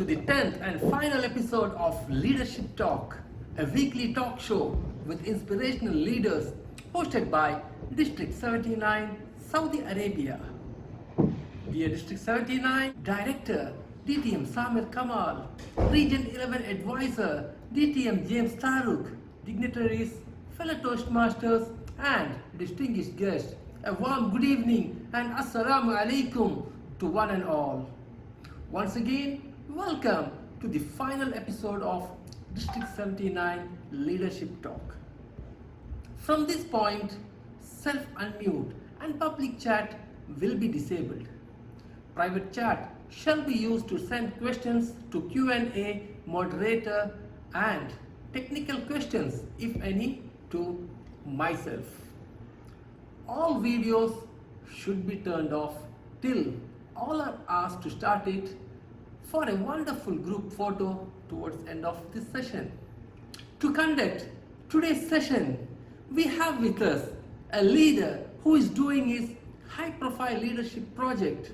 to the 10th and final episode of Leadership Talk, a weekly talk show with inspirational leaders hosted by District 79, Saudi Arabia. Dear District 79 Director, DTM Samir Kamal, Region 11 Advisor, DTM James Taruk, dignitaries, fellow Toastmasters and distinguished guests, a warm good evening and Assalamu Alaikum to one and all. Once again, welcome to the final episode of District 79 Leadership Talk. From this point, self-unmute and public chat will be disabled. Private chat shall be used to send questions to Q&A moderator and technical questions, if any, to myself. All videos should be turned off till all are asked to start it for a wonderful group photo towards the end of this session. To conduct today's session, we have with us a leader who is doing his high-profile leadership project,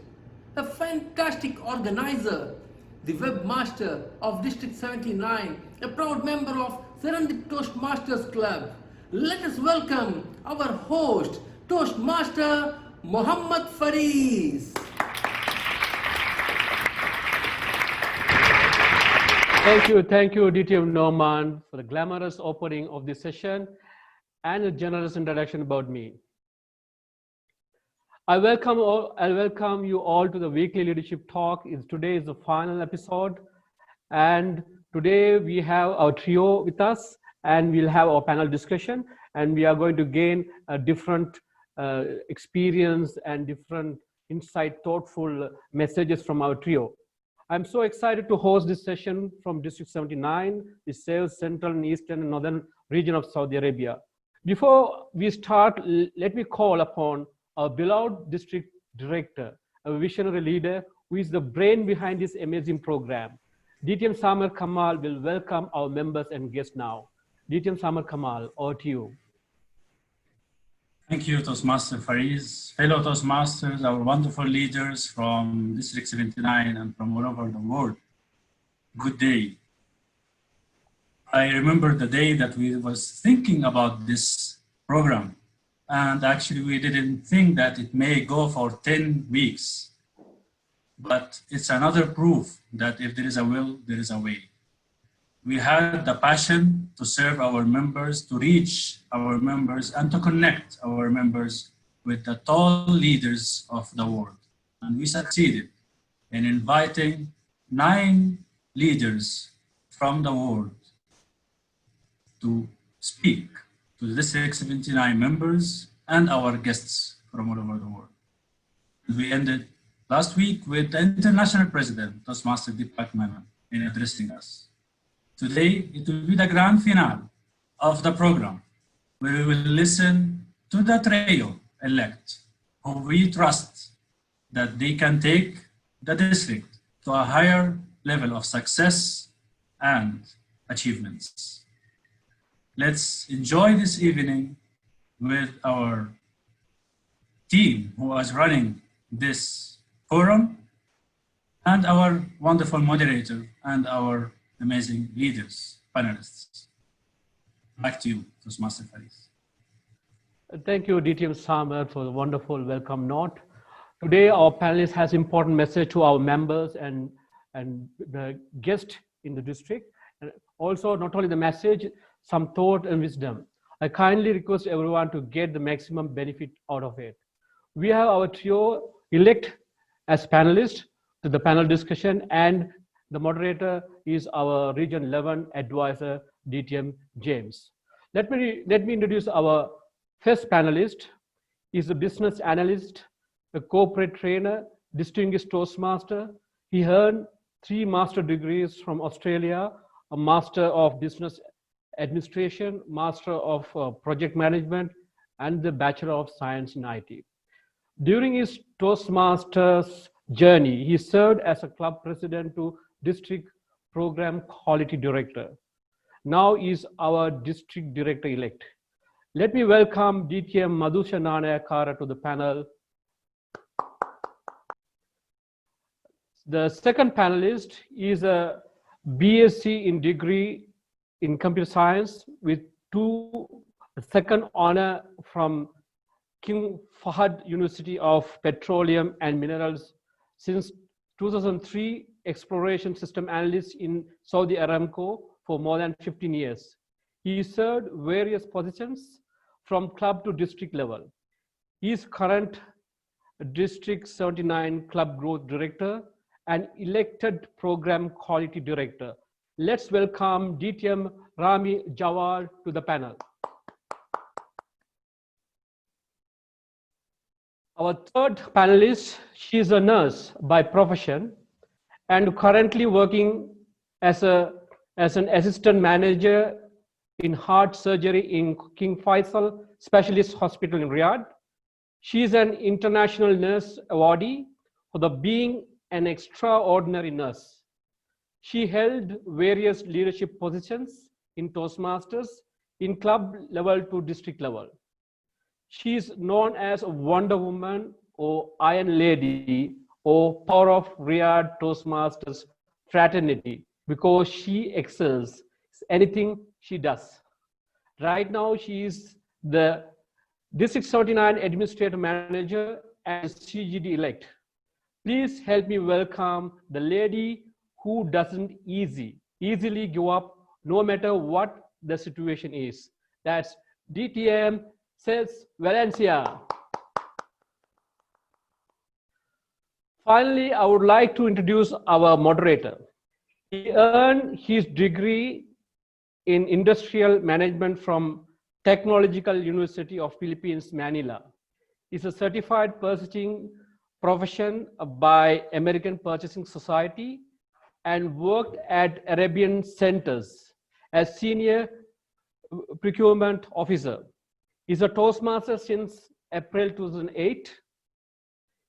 a fantastic organizer, the webmaster of District 79, a proud member of Serendip Toastmasters Club. Let us welcome our host, Toastmaster Muhammad Fariz. Thank you, DTM Norman, for the glamorous opening of this session and a generous introduction about me. I welcome you all to the weekly leadership talk. Today is the final episode, and today we have our trio with us, and we'll have our panel discussion, and we are going to gain a different experience and different insight, thoughtful messages from our trio. I'm so excited to host this session from District 79, the South, Central, and Eastern and Northern region of Saudi Arabia. Before we start, let me call upon our beloved district director, a visionary leader who is the brain behind this amazing program. DTM Samir Kamal will welcome our members and guests now. DTM Samir Kamal, over to you. Thank you, Toastmaster Fariz. Fellow Toastmasters, our wonderful leaders from District 79 and from all over the world. Good day. I remember the day that we was thinking about this program, and actually we didn't think that it may go for 10 weeks. But it's another proof that if there is a will, there is a way. We had the passion to serve our members, to reach our members, and to connect our members with the tall leaders of the world. And we succeeded in inviting 9 leaders from the world to speak to the District 79 members and our guests from all over the world. We ended last week with the International President, Toastmaster Deepak Menon, in addressing us. Today, it will be the grand finale of the program, where we will listen to the trio elect, who we trust that they can take the district to a higher level of success and achievements. Let's enjoy this evening with our team who is running this forum and our wonderful moderator and our amazing leaders, panelists. Back to you, Toastmaster Fariz. Thank you, DTM Samir, for the wonderful welcome note. Today, our panelist has important message to our members and the guests in the district. And also, not only the message, some thought and wisdom. I kindly request everyone to get the maximum benefit out of it. We have our trio elect as panelists to the panel discussion, and the moderator is our Region 11 advisor, DTM James. Let me introduce our first panelist. He's a business analyst, a corporate trainer, distinguished Toastmaster. He earned 3 master degrees from Australia, a Master of Business Administration, Master of Project Management, and the Bachelor of Science in IT. During his Toastmasters journey, he served as a club president to District Program Quality Director. Now is our District Director-elect. Let me welcome DTM Madhusha Nanayakara to the panel. The second panelist is a BSc in degree in computer science with second honor from King Fahd University of Petroleum and Minerals since 2003, exploration system analyst in Saudi Aramco for more than 15 years. He served various positions from club to district level. He is current District 79 Club Growth Director and elected Program Quality Director. Let's welcome DTM Rami Jawad to the panel. Our third panelist, she is a nurse by profession and currently working as an assistant manager in heart surgery in King Faisal Specialist Hospital in Riyadh. She is an international nurse awardee for the being an extraordinary nurse. She held various leadership positions in Toastmasters in club level to district level. She is known as Wonder Woman or Iron Lady or Power of Riyadh Toastmasters fraternity because she excels anything she does. Right now, she is the District 79 Administrative Manager and CGD elect. Please help me welcome the lady who doesn't easily give up no matter what the situation is. That's DTM Says Valencia. Finally, I would like to introduce our moderator. He earned his degree in industrial management from Technological University of Philippines, Manila. He's a certified purchasing profession by American Purchasing Society and worked at Arabian Centers as senior procurement officer. He's a Toastmaster since April 2008.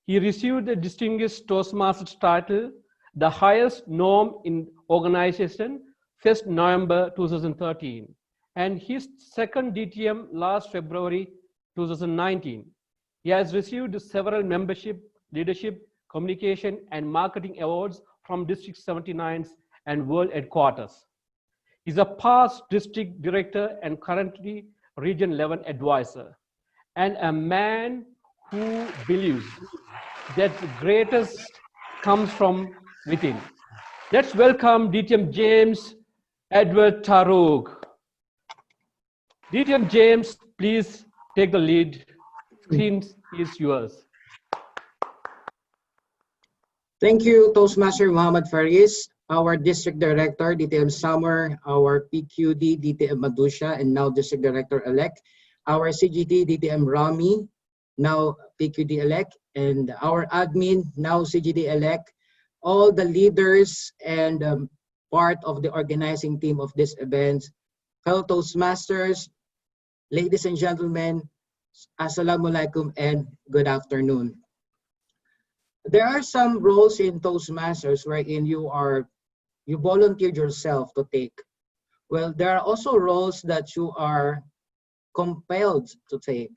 He received the Distinguished Toastmasters title, the highest norm in organization, 1st November 2013, and his second DTM last February 2019. He has received several membership, leadership, communication, and marketing awards from District 79's and World Headquarters. He's a past district director and currently Region 11 advisor, and a man who believes that the greatest comes from within. Let's welcome DTM James Edward Tarug. DTM James, please take the lead. Screen is yours. Thank you, Toastmaster Muhammad Faris, our District Director, DTM Summer, our PQD, DTM Madusha, and now District Director-elect, our CGT, DTM Rami, now PQD-elect, and our admin, now CGD-elect, all the leaders and part of the organizing team of this event, fellow Toastmasters, ladies and gentlemen, Assalamu alaikum and good afternoon. There are some roles in Toastmasters wherein you volunteered yourself to take. Well, there are also roles that you are compelled to take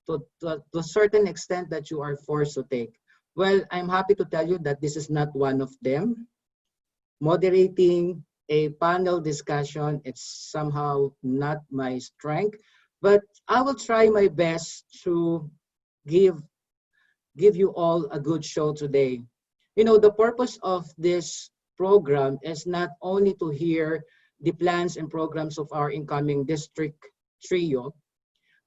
to a certain extent that you are forced to take. Well, I'm happy to tell you that this is not one of them. Moderating a panel discussion, it's somehow not my strength, but I will try my best to give you all a good show today. You know, the purpose of this program is not only to hear the plans and programs of our incoming district trio,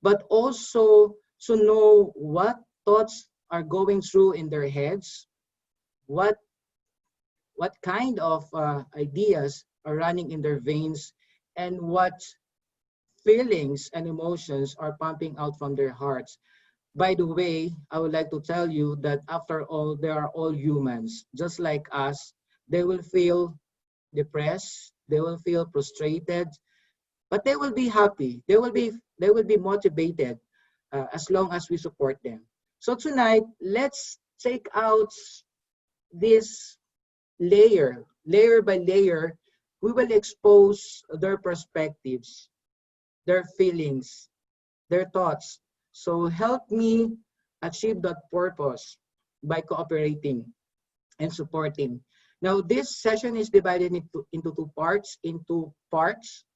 but also to know what thoughts are going through in their heads, what kind of ideas are running in their veins, and what feelings and emotions are pumping out from their hearts. By the way, I would like to tell you that after all, they are all humans, just like us. They will feel depressed, they will feel frustrated, but they will be happy. They will be motivated as long as we support them. So tonight, let's take out this layer by layer. We will expose their perspectives, their feelings, their thoughts. So help me achieve that purpose by cooperating. and support team. Now, this session is divided into two parts.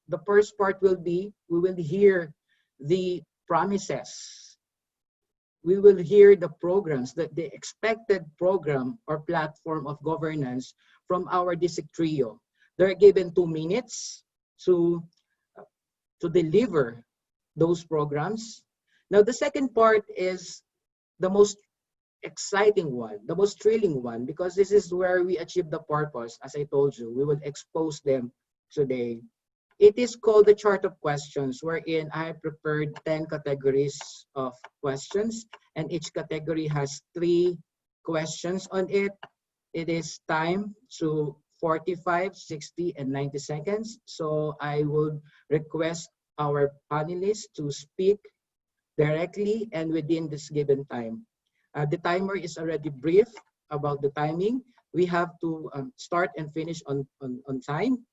The first part will be, we will hear the promises. We will hear the programs, the expected program or platform of governance from our district trio. They're given 2 minutes to deliver those programs. Now, the second part is the most exciting one, the most thrilling one, because this is where we achieve the purpose. As I told you, we will expose them today. It is called the chart of questions, wherein I prepared 10 categories of questions, and each category has 3 questions on it. It is time to 45, 60, and 90 seconds. So I would request our panelists to speak directly and within this given time. The timer is already brief about the timing. We have to start and finish on time.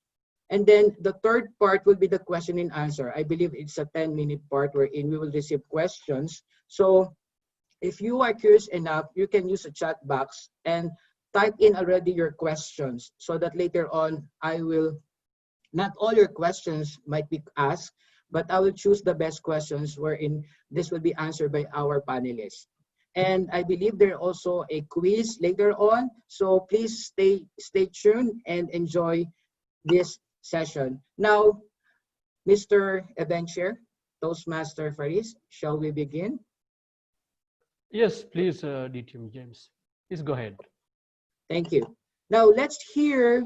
And then the third part will be the question and answer. I believe it's a 10-minute part wherein we will receive questions. So if you are curious enough, you can use a chat box and type in already your questions so that later on not all your questions might be asked, but I will choose the best questions wherein this will be answered by our panelists. And I believe there also a quiz later on. So please stay tuned and enjoy this session. Now, Mr. Event Chair, Toastmaster Faris, shall we begin? Yes, please, DTM James. Please go ahead. Thank you. Now let's hear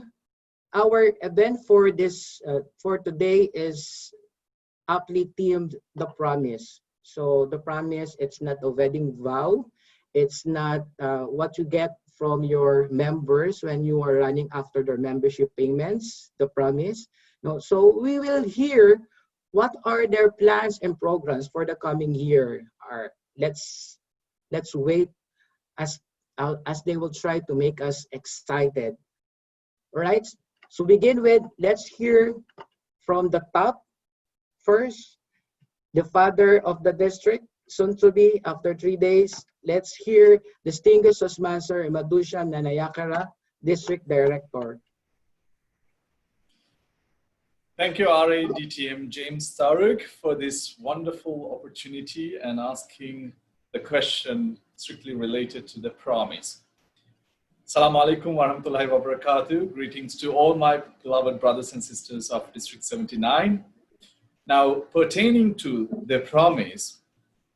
our event for this for today is aptly themed The Promise. So the promise, it's not a wedding vow. It's not what you get from your members when you are running after their membership payments, the promise. No, so we will hear what are their plans and programs for the coming year. Let's wait as they will try to make us excited. All right, so begin with, let's hear from the top first, the father of the district, soon to be after 3 days. Let's hear distinguished Toastmaster Madusha Nanayakara, District Director. Thank you, RA DTM James Taruk, for this wonderful opportunity and asking the question strictly related to the promise. Assalamu alaikum warahmatullahi wabarakatuh. Greetings to all my beloved brothers and sisters of District 79. Now, pertaining to the promise,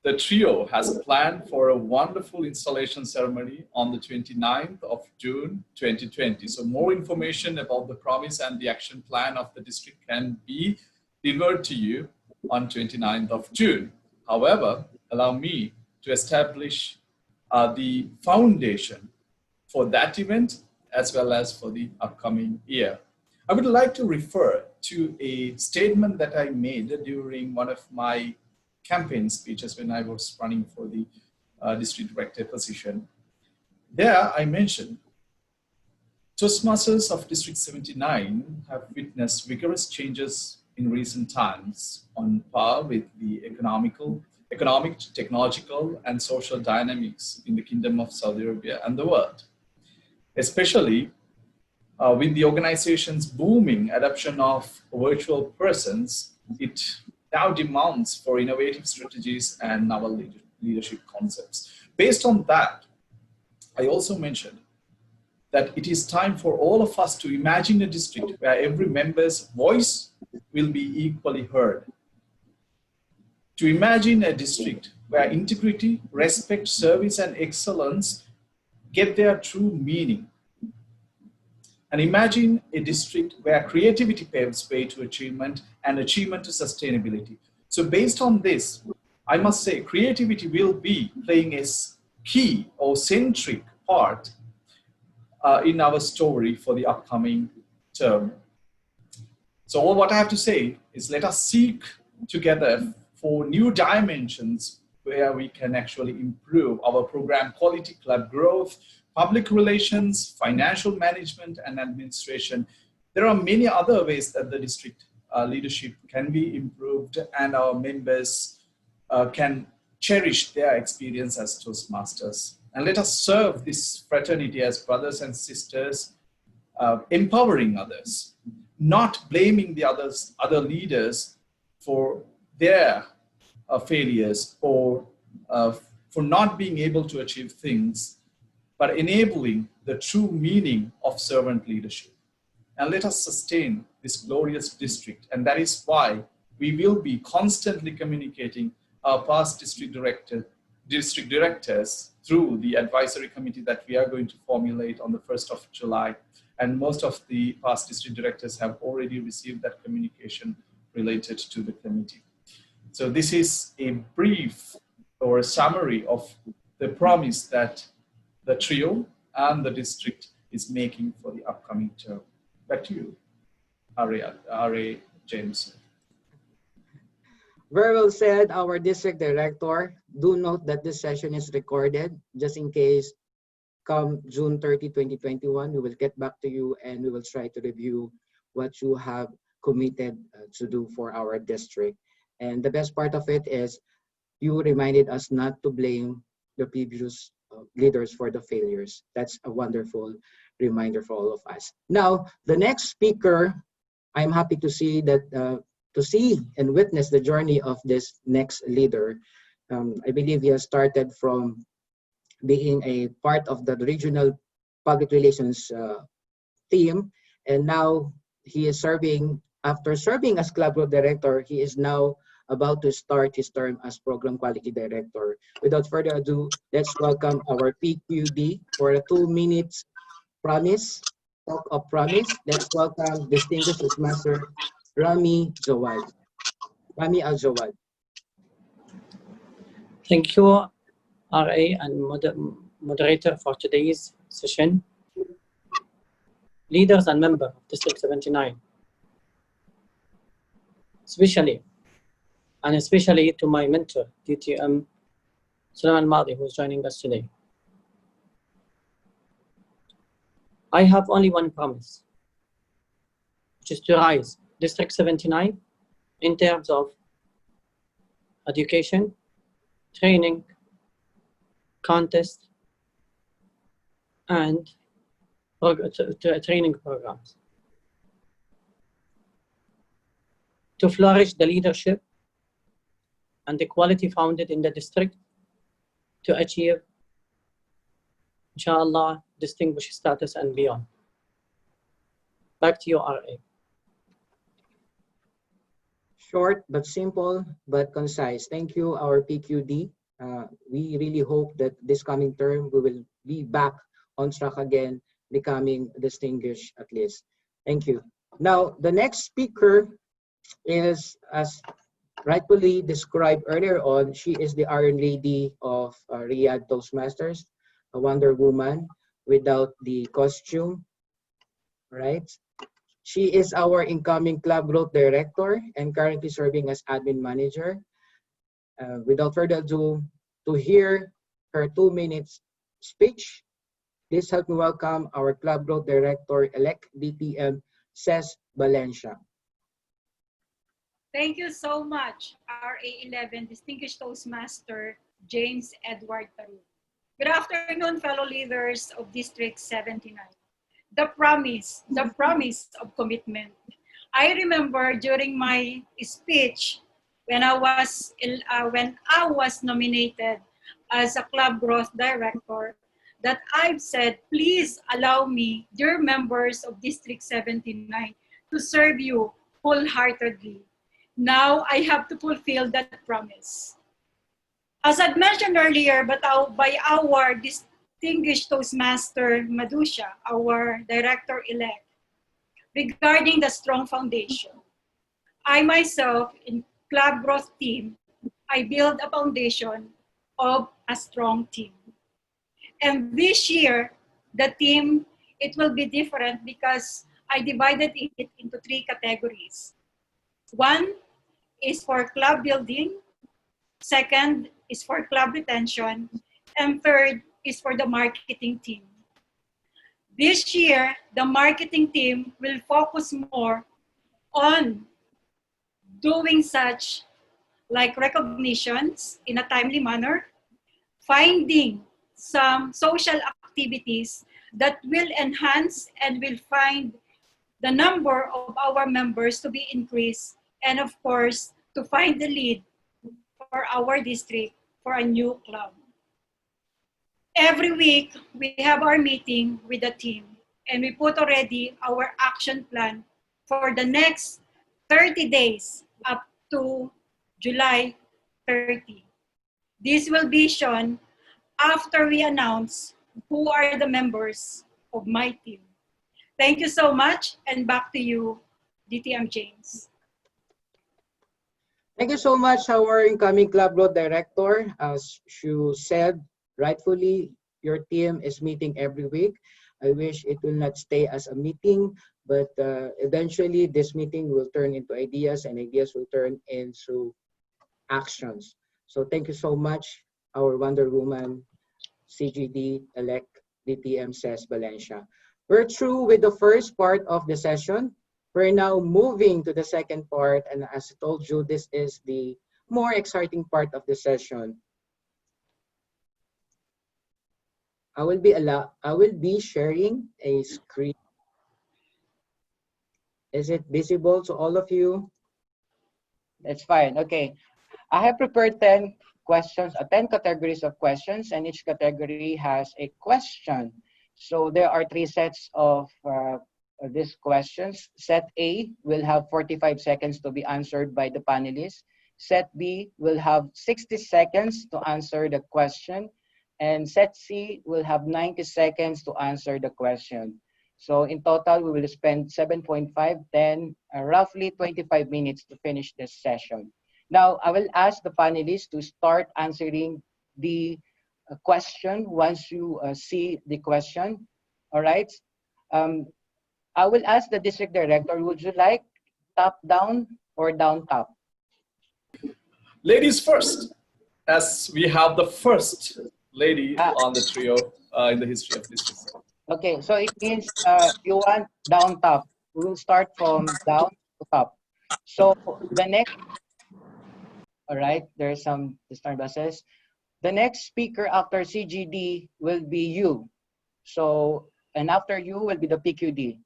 the trio has planned for a wonderful installation ceremony on the 29th of June 2020. So more information about the promise and the action plan of the district can be delivered to you on 29th of June. However, allow me to establish the foundation for that event as well as for the upcoming year. I would like to refer to a statement that I made during one of my campaign speeches when I was running for the district director position. There I mentioned, Toastmasters of District 79 have witnessed vigorous changes in recent times on par with the economic, technological, and social dynamics in the Kingdom of Saudi Arabia and the world, especially with the organization's booming adoption of virtual presence. It now demands for innovative strategies and novel leadership concepts. Based on that, I also mentioned that it is time for all of us to imagine a district where every member's voice will be equally heard. To imagine a district where integrity, respect, service, and excellence get their true meaning. And imagine a district where creativity paves way to achievement and achievement to sustainability. So based on this, I must say creativity will be playing a key or centric part in our story for the upcoming term. So all what I have to say is let us seek together for new dimensions where we can actually improve our program quality, club growth, public relations, financial management, and administration. There are many other ways that the district leadership can be improved and our members can cherish their experience as Toastmasters And let us serve this fraternity as brothers and sisters, empowering others, not blaming the other leaders for their failures or for not being able to achieve things, but enabling the true meaning of servant leadership. And let us sustain this glorious district. And that is why we will be constantly communicating our past district directors through the advisory committee that we are going to formulate on the 1st of July. And most of the past district directors have already received that communication related to the committee. So this is a brief or a summary of the promise that the trio and the district is making for the upcoming term. Back to you, R.A. James. Very well said, our district director. Do note that this session is recorded, just in case come June 30, 2021, we will get back to you and we will try to review what you have committed to do for our district. And the best part of it is you reminded us not to blame the previous leaders for the failures. That's a wonderful reminder for all of us. Now, the next speaker, I'm happy to see that to see and witness the journey of this next leader. I believe he has started from being a part of the regional public relations team, and now he is serving. After serving as club group director, he is now about to start his term as program quality director. Without further ado, let's welcome our PQD for a 2 minutes promise, talk of promise. Let's welcome distinguished Postmaster Rami Jawad. Rami Al-Jawad. Thank you, RA and moderator for today's session. Leaders and members of District 79, especially to my mentor, DTM Sulaiman Madi, who is joining us today. I have only one promise, which is to rise District 79 in terms of education, training, contest, and training programs. To flourish the leadership and the quality founded in the district to achieve, inshallah, distinguished status and beyond. Back to you, RA. Short but simple but concise. Thank you, our PQD. We really hope that this coming term we will be back on track again, becoming distinguished at least. Thank you. Now, the next speaker is, as rightfully described earlier on, she is the Iron Lady of Riyadh Toastmasters, a Wonder Woman without the costume, right? She is our incoming club growth director and currently serving as admin manager. Without further ado, to hear her 2 minutes speech, please help me welcome our club growth director-elect, DTM Ces Valencia. Thank you so much, RA11 Distinguished Toastmaster James Edward Taru. Good afternoon, fellow leaders of District 79. The promise of commitment. I remember during my speech when I was nominated as a club growth director that I've said, please allow me, dear members of District 79, to serve you wholeheartedly. Now I have to fulfill that promise. As I mentioned earlier, by our distinguished Toastmaster Madusha, our director-elect, regarding the strong foundation. I myself, in club growth team, I build a foundation of a strong team. And this year, the team, it will be different because I divided it into 3 categories. One is for club building, second is for club retention, and third is for the marketing team. This year, the marketing team will focus more on doing such like recognitions in a timely manner, finding some social activities that will enhance and will find the number of our members to be increased, and of course, to find the lead for our district for a new club. Every week, we have our meeting with the team, and we put already our action plan for the next 30 days up to July 30. This will be shown after we announce who are the members of my team. Thank you so much, and back to you, DTM James. Thank you so much, our incoming club road director. As you said, rightfully, your team is meeting every week. I wish it will not stay as a meeting, but eventually this meeting will turn into ideas, and ideas will turn into actions. So thank you so much, our Wonder Woman, CGD-elect DTM says Valencia. We're through with the first part of the session. We're now moving to the second part, and as I told you, this is the more exciting part of the session. I will be sharing a screen. Is it visible to all of you? That's fine. Okay. I have prepared 10 questions, 10 categories of questions, and each category has a question. So there are 3 sets of these questions. Set A will have 45 seconds to be answered by the panelists. Set B will have 60 seconds to answer the question. And set C will have 90 seconds to answer the question. So in total, we will spend 7.5, 10, roughly 25 minutes to finish this session. Now, I will ask the panelists to start answering the question once you see the question. All right. I will ask the district director, would you like top down or down top? Ladies first, as we have the first lady on the trio in the history of district. Okay, so it means you want down top. We will start from down to top. So the next, all right, there's some disturbances. The next speaker after CGD will be you. So, and after you will be the PQD.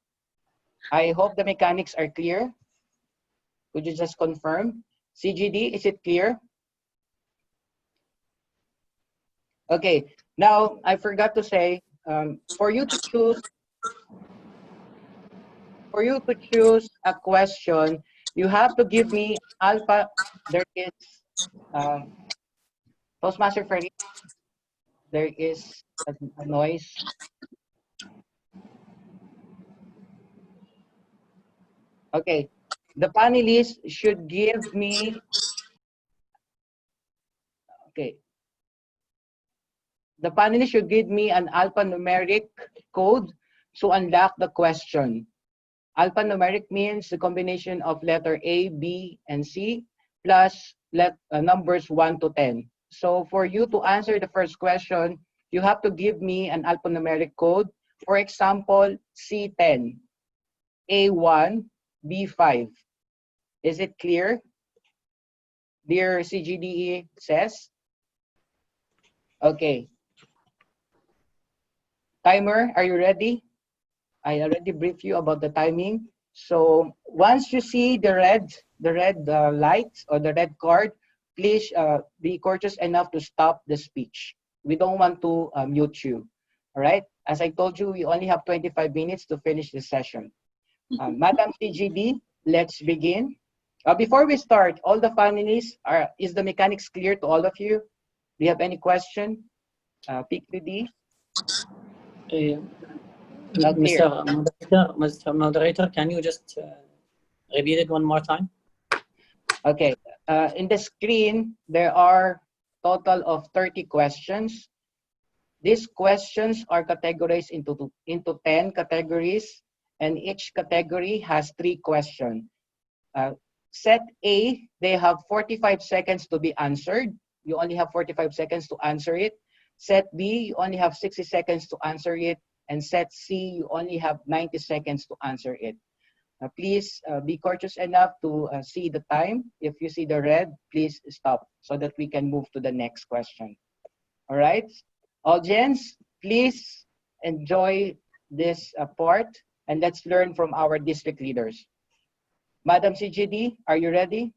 I hope the mechanics are clear. Could you just confirm? CGD, is it clear? Okay, now I forgot to say, for you to choose a question, you have to give me alpha. There is Postmaster Ferry. There is a noise. Okay, the panelists should give me. Okay. The panelists should give me an alphanumeric code to unlock the question. Alphanumeric means the combination of letter A, B, and C plus numbers 1 to 10. So for you to answer the first question, you have to give me an alphanumeric code. For example, C10, A1, B5. Is it clear? Dear CGDE says? Okay. Timer, are you ready? I already briefed you about the timing. So once you see the red light or the red card, please be courteous enough to stop the speech. We don't want to mute you. All right? As I told you, we only have 25 minutes to finish the session. Madam CGD, let's begin. Before we start, all the panelists, is the mechanics clear to all of you? Do you have any question? PQD? Mr. Moderator, can you just repeat it one more time? Okay. In the screen, there are total of 30 questions. These questions are categorized into 10 categories, and each category has 3 questions. Set A, they have 45 seconds to be answered. You only have 45 seconds to answer it. Set B, you only have 60 seconds to answer it. And set C, you only have 90 seconds to answer it. Please be courteous enough to see the time. If you see the red, please stop so that we can move to the next question. All right? Audience, please enjoy this part and let's learn from our district leaders. Madam CGD, are you ready?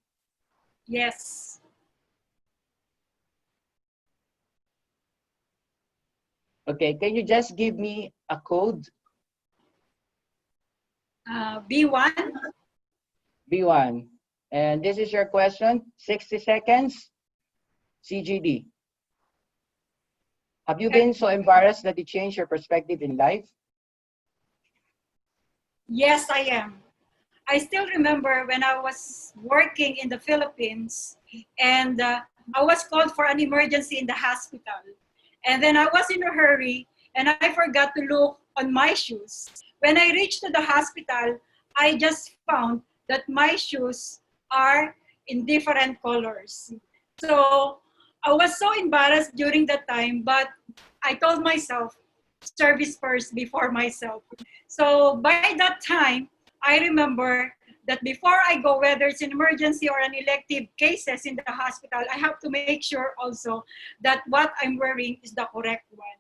Yes. Okay, can you just give me a code? B1. B1. And this is your question, 60 seconds. CGD. Have you been so embarrassed that you changed your perspective in life? Yes, I am. I still remember when I was working in the Philippines and I was called for an emergency in the hospital. And then I was in a hurry and I forgot to look on my shoes. When I reached to the hospital, I just found that my shoes are in different colors. So I was so embarrassed during that time, but I told myself, service first before myself. So by that time, I remember that before I go, whether it's an emergency or an elective cases in the hospital, I have to make sure also that what I'm wearing is the correct one.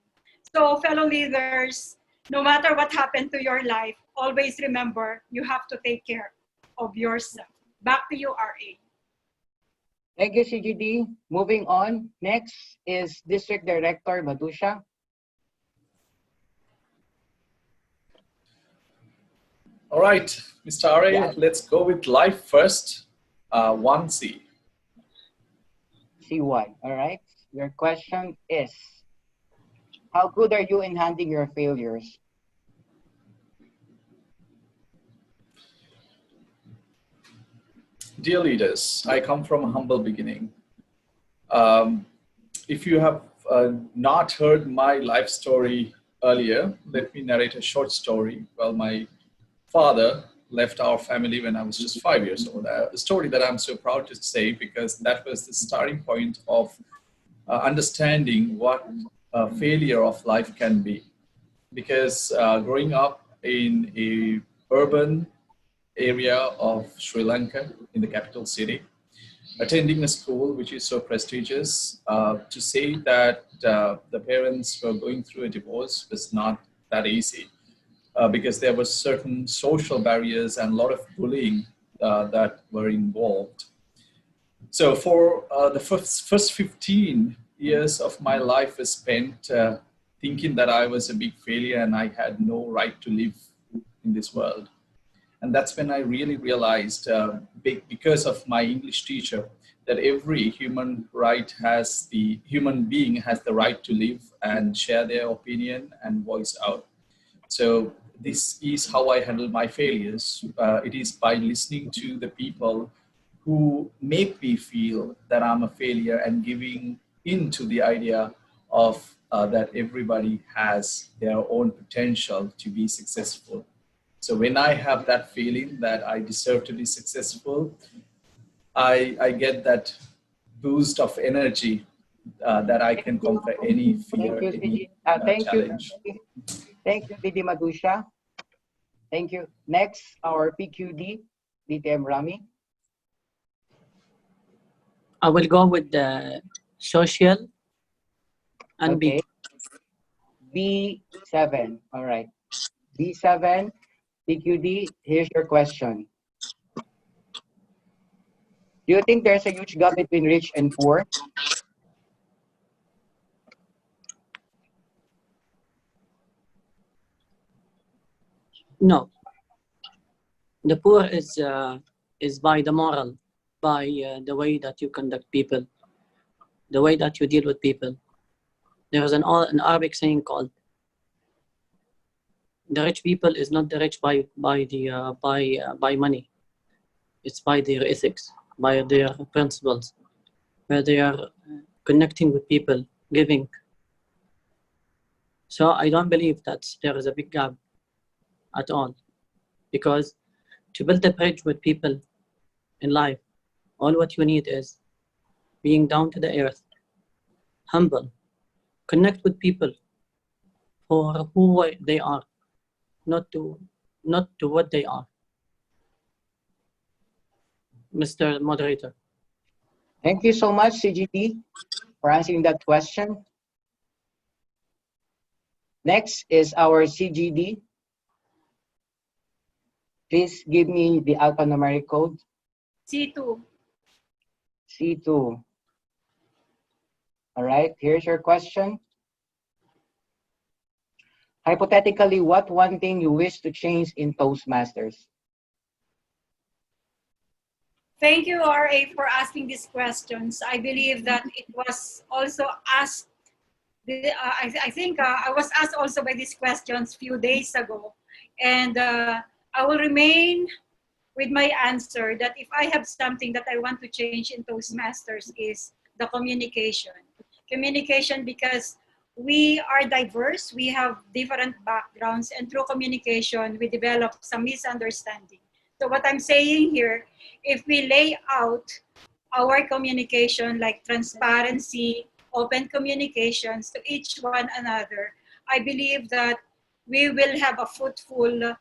So fellow leaders, no matter what happened to your life, always remember you have to take care of yourself. Back to you, RA. Thank you, CGD. Moving on, next is District Director Madusha. All right, Mr. RA, Yeah. let's go with life first. 1C. C1, all right? Your question is, how good are you in handling your failures? Dear leaders, I come from a humble beginning. If you have not heard my life story earlier, let me narrate a short story. Well, my father left our family when I was just 5 years old. A story that I'm so proud to say because that was the starting point of understanding what a failure of life can be. Because growing up in a urban area of Sri Lanka, in the capital city, attending a school which is so prestigious, to say that the parents were going through a divorce was not that easy. Because there were certain social barriers and a lot of bullying that were involved. So for the first 15 years of my life was spent thinking that I was a big failure and I had no right to live in this world. And that's when I really realized, because of my English teacher, that every human being has the right to live and share their opinion and voice out. So this is how I handle my failures. It is by listening to the people who make me feel that I'm a failure and giving into the idea of that everybody has their own potential to be successful. So when I have that feeling that I deserve to be successful, I get that boost of energy that I can conquer any fear, any challenge. Thank you, Didi Madusha. Thank you. Next, our PQD, DTM Rami. I will go with the social and Okay. B7. All right. B7, PQD, here's your question. Do you think there's a huge gap between rich and poor? No. The poor is by the moral, by the way that you conduct people, the way that you deal with people. There is an Arabic saying called, the rich people is not the rich by money. It's by their ethics, by their principles, where they are connecting with people, giving. So I don't believe that there is a big gap at all, because to build a bridge with people in life, all what you need is being down to the earth, humble, connect with people for who they are, not to what they are. Mr. Moderator. Thank you so much, CGT, for answering that question. Next is our CGD. Please give me the alphanumeric code. C2. C2. All right, here's your question. Hypothetically, what one thing you wish to change in Toastmasters? Thank you, RA, for asking these questions. I believe that it was also asked, I think I was asked also by these questions few days ago. And I will remain with my answer that if I have something that I want to change in Toastmasters is the communication. Communication, because we are diverse, we have different backgrounds, and through communication, we develop some misunderstanding. So what I'm saying here, if we lay out our communication like transparency, open communications to each one another, I believe that we will have a fruitful,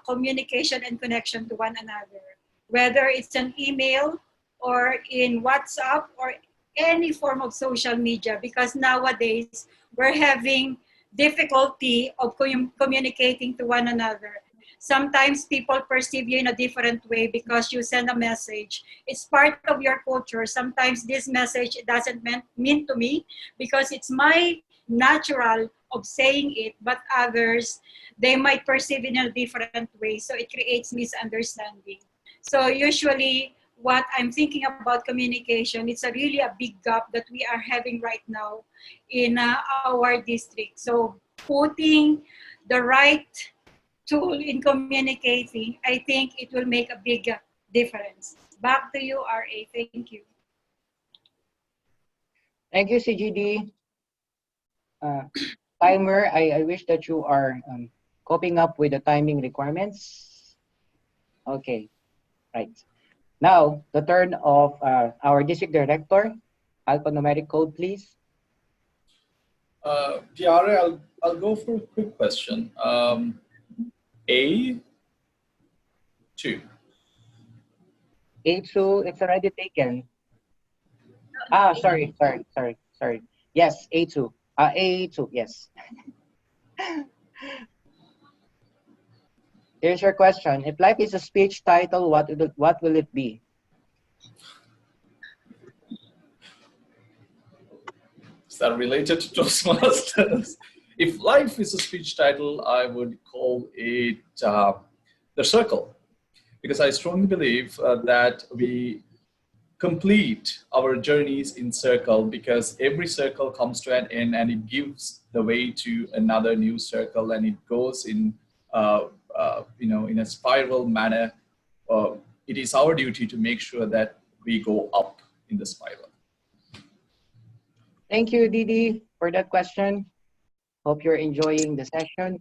communication and connection to one another, whether it's an email or in WhatsApp or any form of social media, because nowadays we're having difficulty of communicating to one another. Sometimes people perceive you in a different way because you send a message. It's part of your culture. Sometimes this message doesn't mean to me because it's my natural of saying it, but others, they might perceive it in a different way. So it creates misunderstanding. So usually what I'm thinking about communication, it's really a big gap that we are having right now in our district. So putting the right tool in communicating, I think it will make a big difference. Back to you, RA. Thank you. Thank you, CGD. Timer, I wish that you are coping up with the timing requirements. Okay, right. Now, the turn of our district director. Alphanumeric code, please. Tiara, I'll go for a quick question. A2. A2, it's already taken. Ah, sorry. Yes, A2. A2, yes. Here's your question. If life is a speech title, what will it be? Is that related to Toastmasters? If life is a speech title, I would call it The Circle, because I strongly believe that we complete our journeys in circle, because every circle comes to an end and it gives the way to another new circle, and it goes in in a spiral manner. It is our duty to make sure that we go up in the spiral. Thank you, Didi, for that question. Hope you're enjoying the session.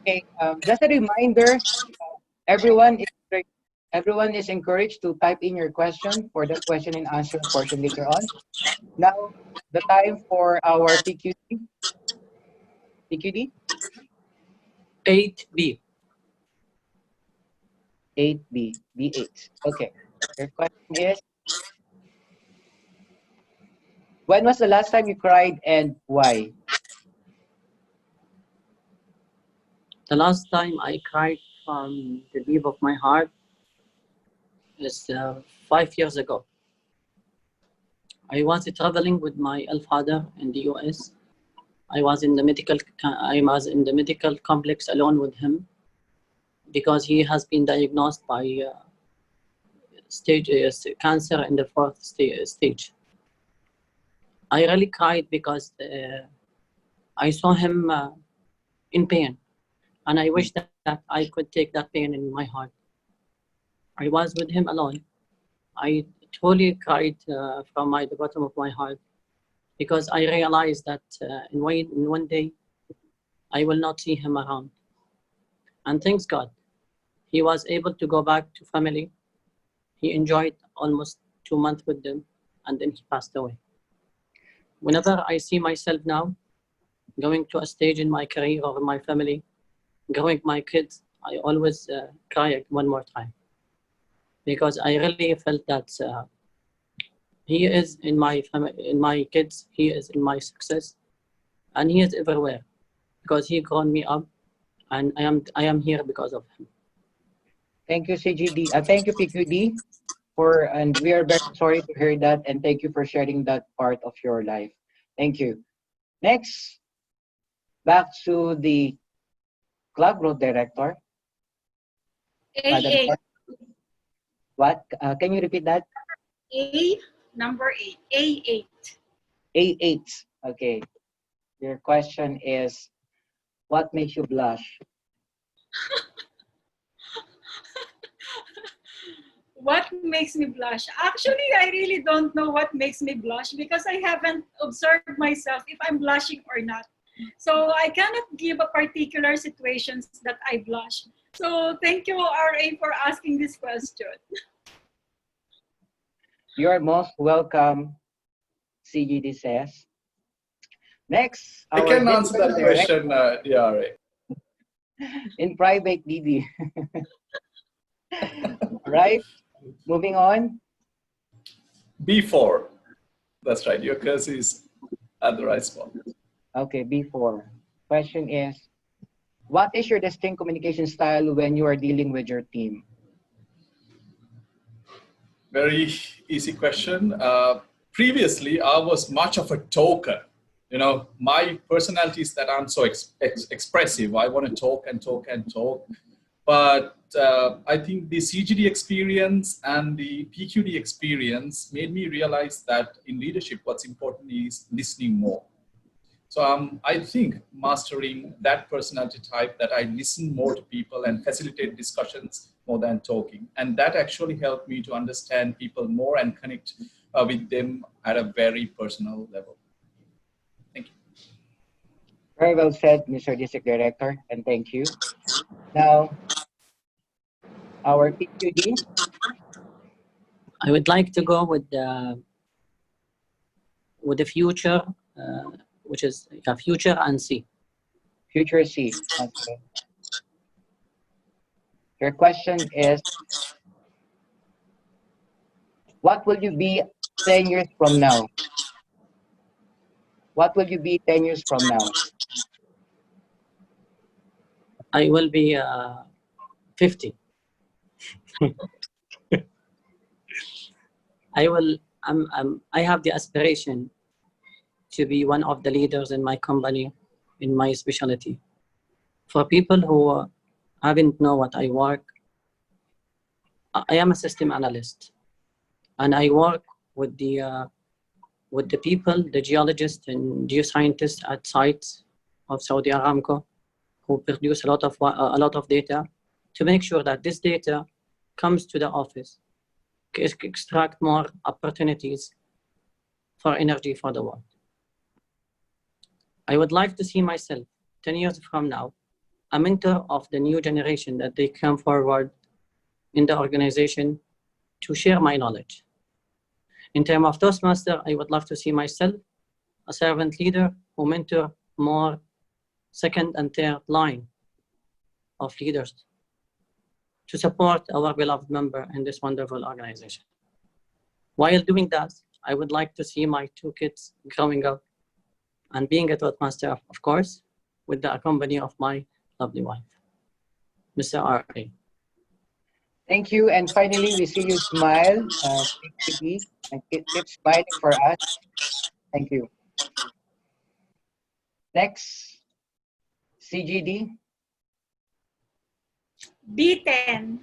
Okay, just a reminder, everyone is encouraged to type in your question for the question and answer portion later on. Now, the time for our PQD. PQD? 8B. 8B, B8. Okay. Your question is, when was the last time you cried and why? The last time I cried from the deep of my heart is 5 years ago. I was traveling with my father in the US. I was in the medical complex alone with him because he has been diagnosed by cancer in the 4th stage. I really cried because I saw him in pain, and I wish that I could take that pain in my heart. I was with him alone. I truly cried from the bottom of my heart because I realized that in one day I will not see him around. And thanks God, he was able to go back to family. He enjoyed almost 2 months with them, and then he passed away. Whenever I see myself now going to a stage in my career or in my family, growing my kids, I always cry one more time, because I really felt that He is in my family, in my kids. He is in my success, and he is everywhere because he grown me up, and I am here because of him. Thank you, CGD. Thank you, PQD, and we are very sorry to hear that, and thank you for sharing that part of your life. Thank you. Next, back to the club growth director. Madam A8. Chair. What? Can you repeat that? Number 8. A8. A8. Okay. Your question is, what makes you blush? What makes me blush? Actually, I really don't know what makes me blush because I haven't observed myself if I'm blushing or not. So I cannot give a particular situations that I blush. So thank you, RA, for asking this question. You are most welcome, CGD says. Next, I our can answer that district question, director DRA. in private, DD. Right? Moving on. B4. That's right. Your cursor is at the right spot. Okay, B4. Question is, what is your distinct communication style when you are dealing with your team? Very easy question. Previously, I was much of a talker. You know, my personality is that I'm so expressive. I want to talk and talk and talk. But I think the CGD experience and the PQD experience made me realize that in leadership, what's important is listening more. So I think mastering that personality type, that I listen more to people and facilitate discussions more than talking. And that actually helped me to understand people more and connect with them at a very personal level. Thank you. Very well said, Mr. District Director, and thank you. Now, our PQD. I would like to go with the future, which is future and C. Future C. Okay. Your question is, what will you be 10 years from now? What will you be 10 years from now? I will be 50. I have the aspiration to be one of the leaders in my company, in my specialty. For people who haven't know what I work, I am a system analyst, and I work with the people, the geologists and geoscientists at sites of Saudi Aramco, who produce a lot of data, to make sure that this data comes to the office, to extract more opportunities for energy for the world. I would like to see myself 10 years from now, a mentor of the new generation, that they come forward in the organization to share my knowledge. In terms of Toastmaster, I would love to see myself a servant leader who mentor more second and third line of leaders to support our beloved member in this wonderful organization. While doing that, I would like to see my 2 kids growing up and being a Toastmaster, of course, with the company of my lovely wife, Mr. R.A. Thank you. And finally, we see you smile, PQD, and keep smiling for us. Thank you. Next, CGD. B10.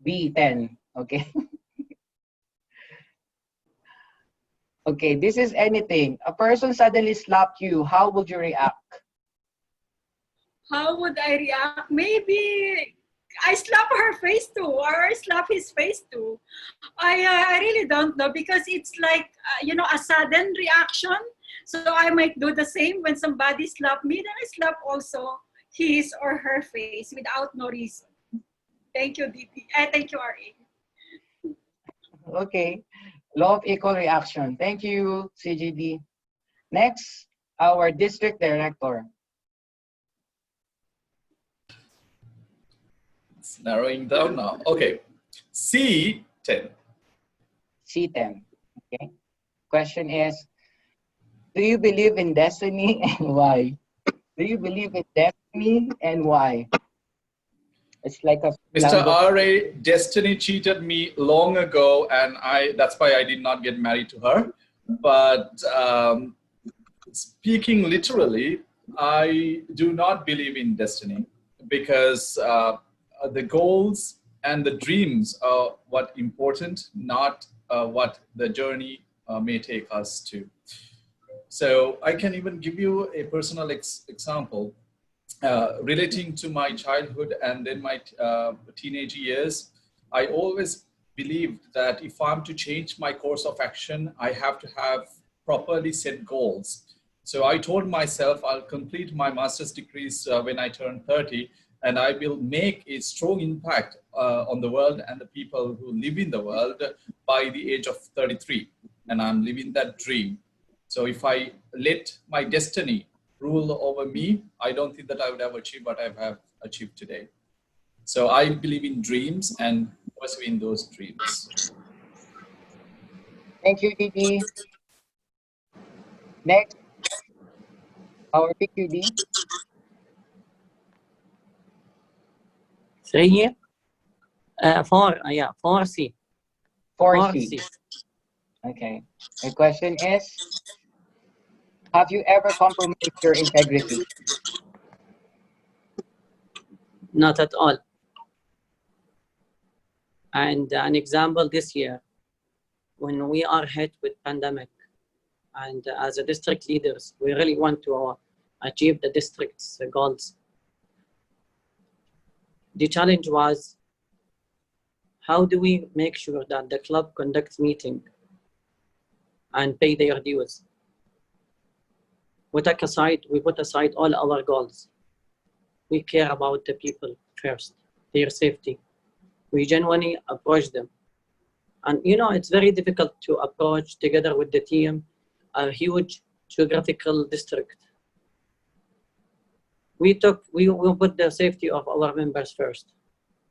B10. Okay. Okay, this is anything. A person suddenly slapped you. How would you react? How would I react? Maybe I slap her face too, or I slap his face too. I really don't know, because it's like, a sudden reaction. So I might do the same when somebody slap me, then I slap also his or her face without no reason. Thank you, DP. Thank you, RA. Okay. Law of equal reaction. Thank you, CGD. Next, our district director. It's narrowing down now. Okay. C10. C10. Okay. Question is, do you believe in destiny and why? Do you believe in destiny and why? It's like a Mr. slam book. R.A., destiny cheated me long ago, and that's why I did not get married to her. But speaking literally, I do not believe in destiny because the goals and the dreams are what important, not what the journey may take us to. So I can even give you a personal example. Relating to my childhood and then my teenage years, I always believed that if I'm to change my course of action, I have to have properly set goals. So I told myself I'll complete my master's degrees when I turn 30, and I will make a strong impact on the world and the people who live in the world by the age of 33. And I'm living that dream. So if I let my destiny rule over me, I don't think that I would have achieved what I have achieved today. So I believe in dreams and pursuing those dreams. Thank you, Didi. Next, our PQD. 3 here. 4, yeah, 4C. 4C. Okay. The question is, have you ever compromised your integrity? Not at all. And an example this year, when we are hit with pandemic, and as a district leaders, we really want to achieve the district's goals. The challenge was, how do we make sure that the club conducts meeting and pay their dues? We put aside all our goals. We care about the people first, their safety. We genuinely approach them. And it's very difficult to approach together with the team a huge geographical district. We put the safety of our members first,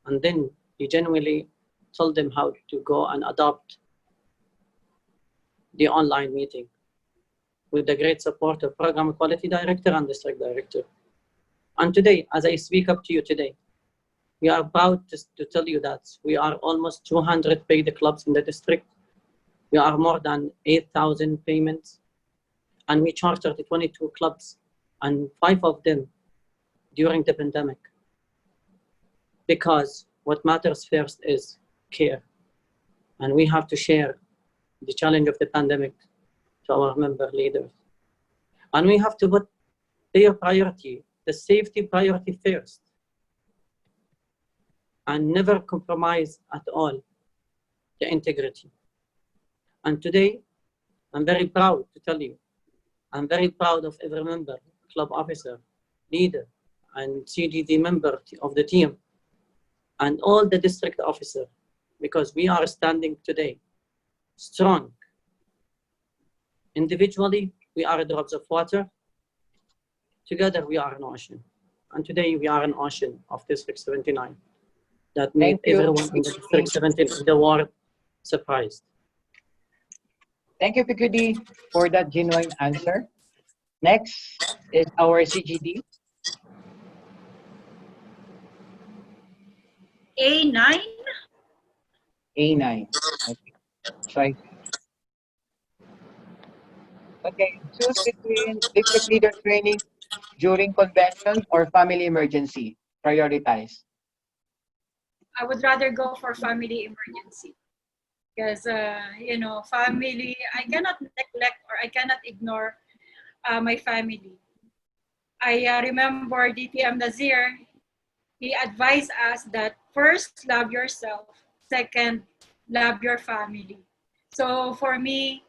and then we genuinely told them how to go and adopt the online meeting with the great support of Program Quality Director and District Director. And today, as I speak up to you today, we are proud to tell you that we are almost 200 paid clubs in the district. We are more than 8,000 payments, and we chartered 22 clubs, and 5 of them during the pandemic. Because what matters first is care, and we have to share the challenge of the pandemic to our member leaders. And we have to put their priority, the safety priority first, and never compromise at all the integrity. And today, I'm very proud to tell you, I'm very proud of every member, club officer, leader, and CGD member of the team, and all the district officer, because we are standing today strong. Individually, we are drops of water. Together, we are an ocean. And today, we are an ocean of District 79 that made everyone in the District 79 in the world surprised. Thank you, PQD, for that genuine answer. Next is our CGD. A9. A9. Okay. Try. Okay, choose between district leader training during convention or family emergency. Prioritize. I would rather go for family emergency because, family, I cannot neglect or I cannot ignore my family. I remember DTM Nazir, he advised us that first, love yourself. Second, love your family. So for me,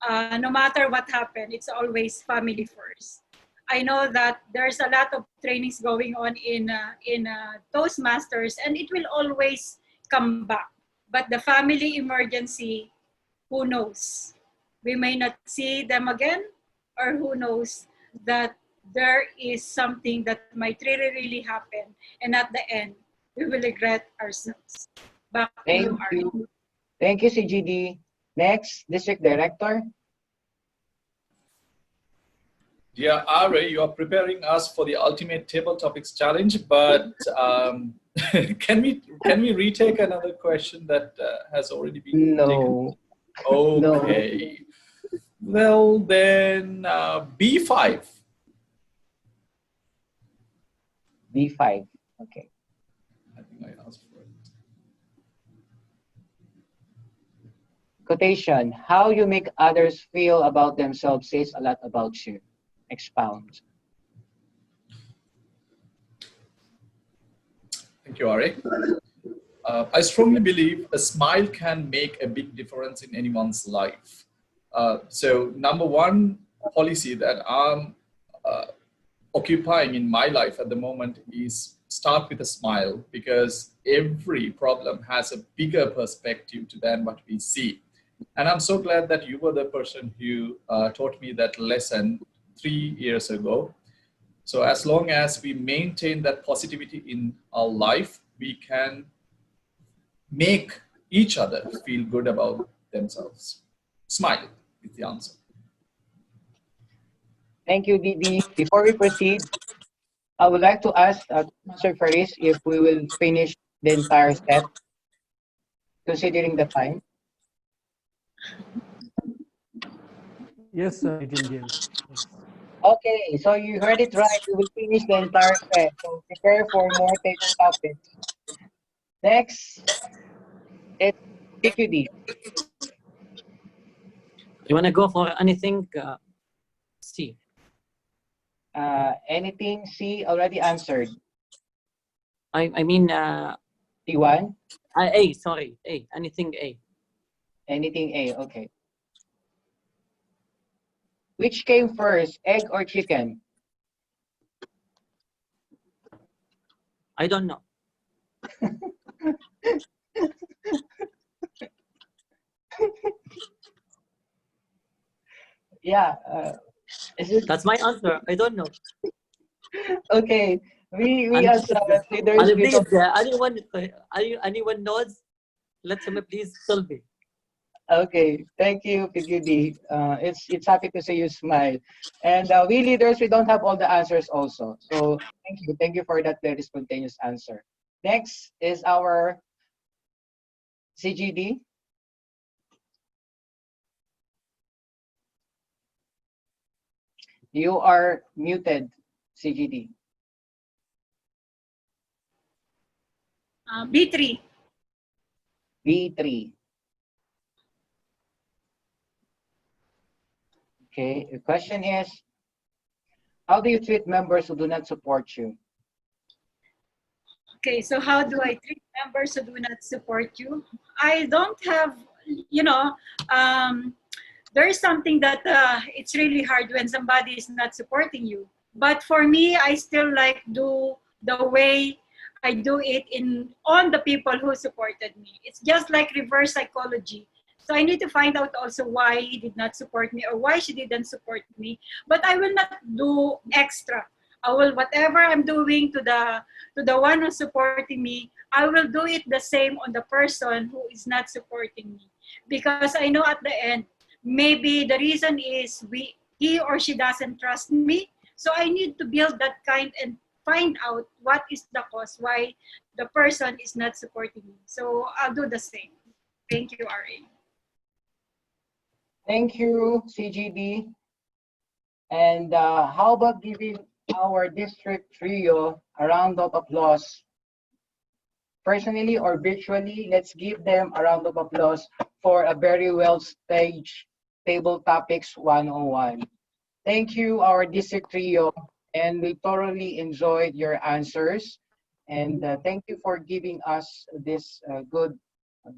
no matter what happened, it's always family first. I know that there's a lot of trainings going on in Toastmasters, and it will always come back. But the family emergency, who knows? We may not see them again, or who knows that there is something that might really, really happen, and at the end, we will regret ourselves. Back to Thank you, Ari. you. Thank you, CGD. Next, District Director. Dear Are, you are preparing us for the ultimate table topics challenge, but can we retake another question that has already been taken? No. Okay. Well, then B5. B5. Okay. I think I asked for it. Quotation. How you make others feel about themselves says a lot about you. Expound. Thank you, Ari. I strongly believe a smile can make a big difference in anyone's life. So number one policy that I'm occupying in my life at the moment is start with a smile, because every problem has a bigger perspective than what we see. And I'm so glad that you were the person who taught me that lesson 3 years ago. So as long as we maintain that positivity in our life, we can make each other feel good about themselves. Smile is the answer. Thank you, Didi. Before we proceed, I would like to ask Mr. Faris if we will finish the entire set, considering the time. Yes, DTM James. Yes. Okay, so you heard it right. We will finish the entire set. So prepare for more topics. Next, it's PQD. You want to go for anything? C. Anything C already answered. I mean, T1? A, sorry. A. Anything A. Anything A, okay. Which came first, egg or chicken? I don't know. Yeah. Is it That's my answer. I don't know. okay? We And as leaders, we please, don't. anyone knows? Let him please tell me. Okay, thank you, PQD. It's happy to see you smile. And we leaders, we don't have all the answers also. So thank you for that very spontaneous answer. Next is our CGD. You are muted, CGD. B3. B3. Okay, the question is, how do you treat members who do not support you? Okay, so how do I treat members who do not support you? I don't have, there's something that it's really hard when somebody is not supporting you. But for me, I still like do the way I do it on the people who supported me. It's just like reverse psychology. So I need to find out also why he did not support me or why she didn't support me. But I will not do extra. I will, whatever I'm doing to the one who's supporting me, I will do it the same on the person who is not supporting me. Because I know at the end, maybe the reason is he or she doesn't trust me. So I need to build that kind and find out what is the cause why the person is not supporting me. So I'll do the same. Thank you, RA. Thank you, CGD. And how about giving our district trio a round of applause? Personally or virtually, let's give them a round of applause for a very well staged Table Topics 101. Thank you, our district trio, and we thoroughly enjoyed your answers. And thank you for giving us this good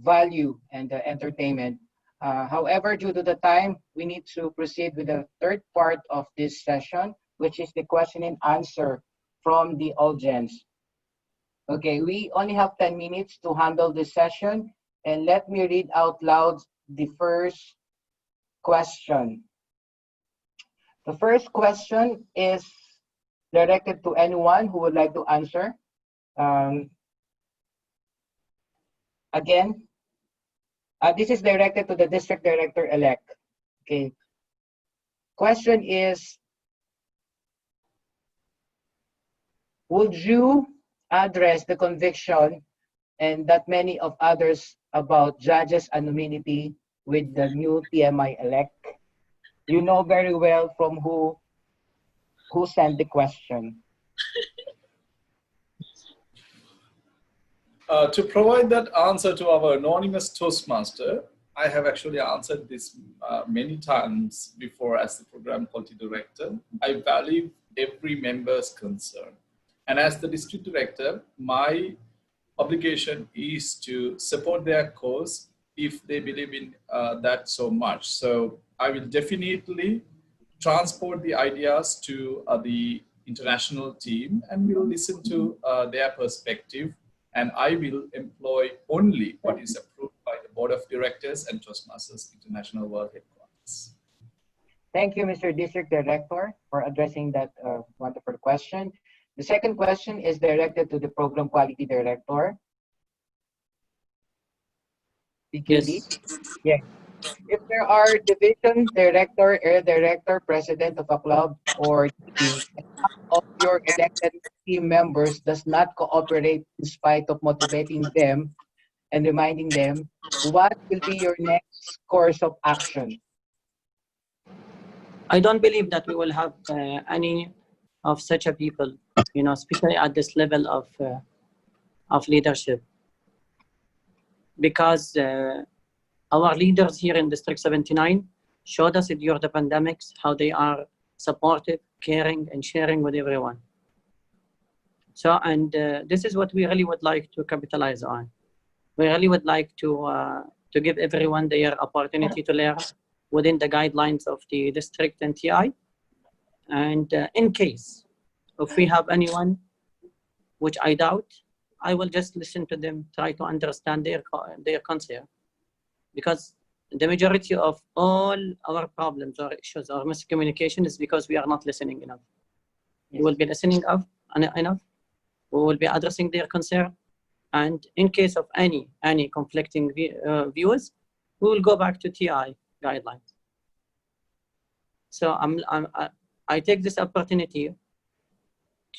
value and entertainment. However, due to the time, we need to proceed with the third part of this session, which is the question and answer from the audience. Okay, we only have 10 minutes to handle this session, and let me read out loud the first question. The first question is directed to anyone who would like to answer. Again, This is directed to the district director-elect. Okay. Question is, would you address the conviction and that many of others about judges' anonymity with the new TMI-elect? You know very well from who sent the question. To provide that answer to our anonymous Toastmaster, I have actually answered this many times before as the program quality director. I value every member's concern. And as the district director, my obligation is to support their cause if they believe in that so much. So I will definitely transport the ideas to the international team and will listen to their perspective, and I will employ only what is approved by the board of directors and Toastmasters International World Headquarters. Thank you, Mr. District Director, for addressing that wonderful question. The second question is directed to the Program Quality Director. Yes. Yeah. If there are division director, area director, president of a club or team, and half of your elected team members does not cooperate in spite of motivating them and reminding them, what will be your next course of action? I don't believe that we will have any of such a people, especially at this level of leadership, because our leaders here in District 79 showed us during the pandemics how they are supportive, caring, and sharing with everyone. So, and this is what we really would like to capitalize on. We really would like to give everyone their opportunity to learn within the guidelines of the district and TI. And in case if we have anyone, which I doubt, I will just listen to them, try to understand their concern. Because the majority of all our problems or issues or miscommunication is because we are not listening enough. We will be listening enough. We will be addressing their concern. And in case of any conflicting views, we will go back to TI guidelines. So I take this opportunity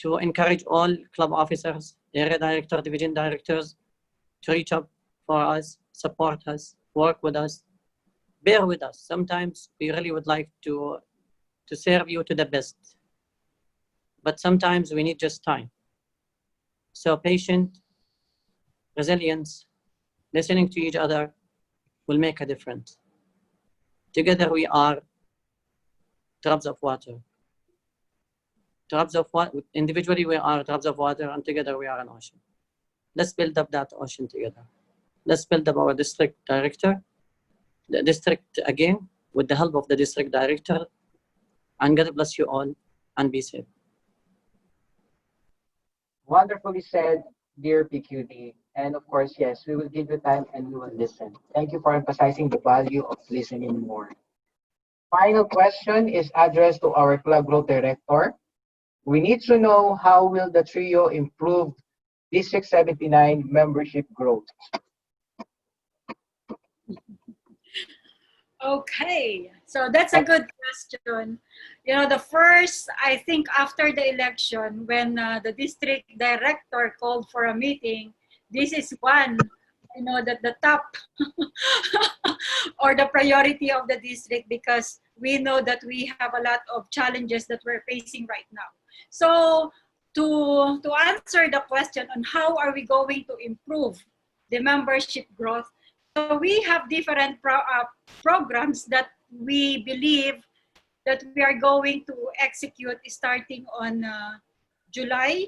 to encourage all club officers, area director, division directors to reach up for us, support us, work with us, bear with us. Sometimes we really would like to serve you to the best, but sometimes we need just time. So patient, resilience, listening to each other will make a difference. Together we are drops of water. Drops of water, individually we are drops of water, and together we are an ocean. Let's build up that ocean together. Let's build up our district director, the district again, with the help of the district director, and God bless you all, and be safe. Wonderfully said, dear PQD. And of course, yes, we will give you time and we will listen. Thank you for emphasizing the value of listening more. Final question is addressed to our club growth director. We need to know how will the trio improve District 79 membership growth? Okay, so that's a good question. The first, I think after the election, when the district director called for a meeting, this is one, that the top or the priority of the district, because we know that we have a lot of challenges that we're facing right now. So to answer the question on how are we going to improve the membership growth, so we have different programs that we believe that we are going to execute starting on July.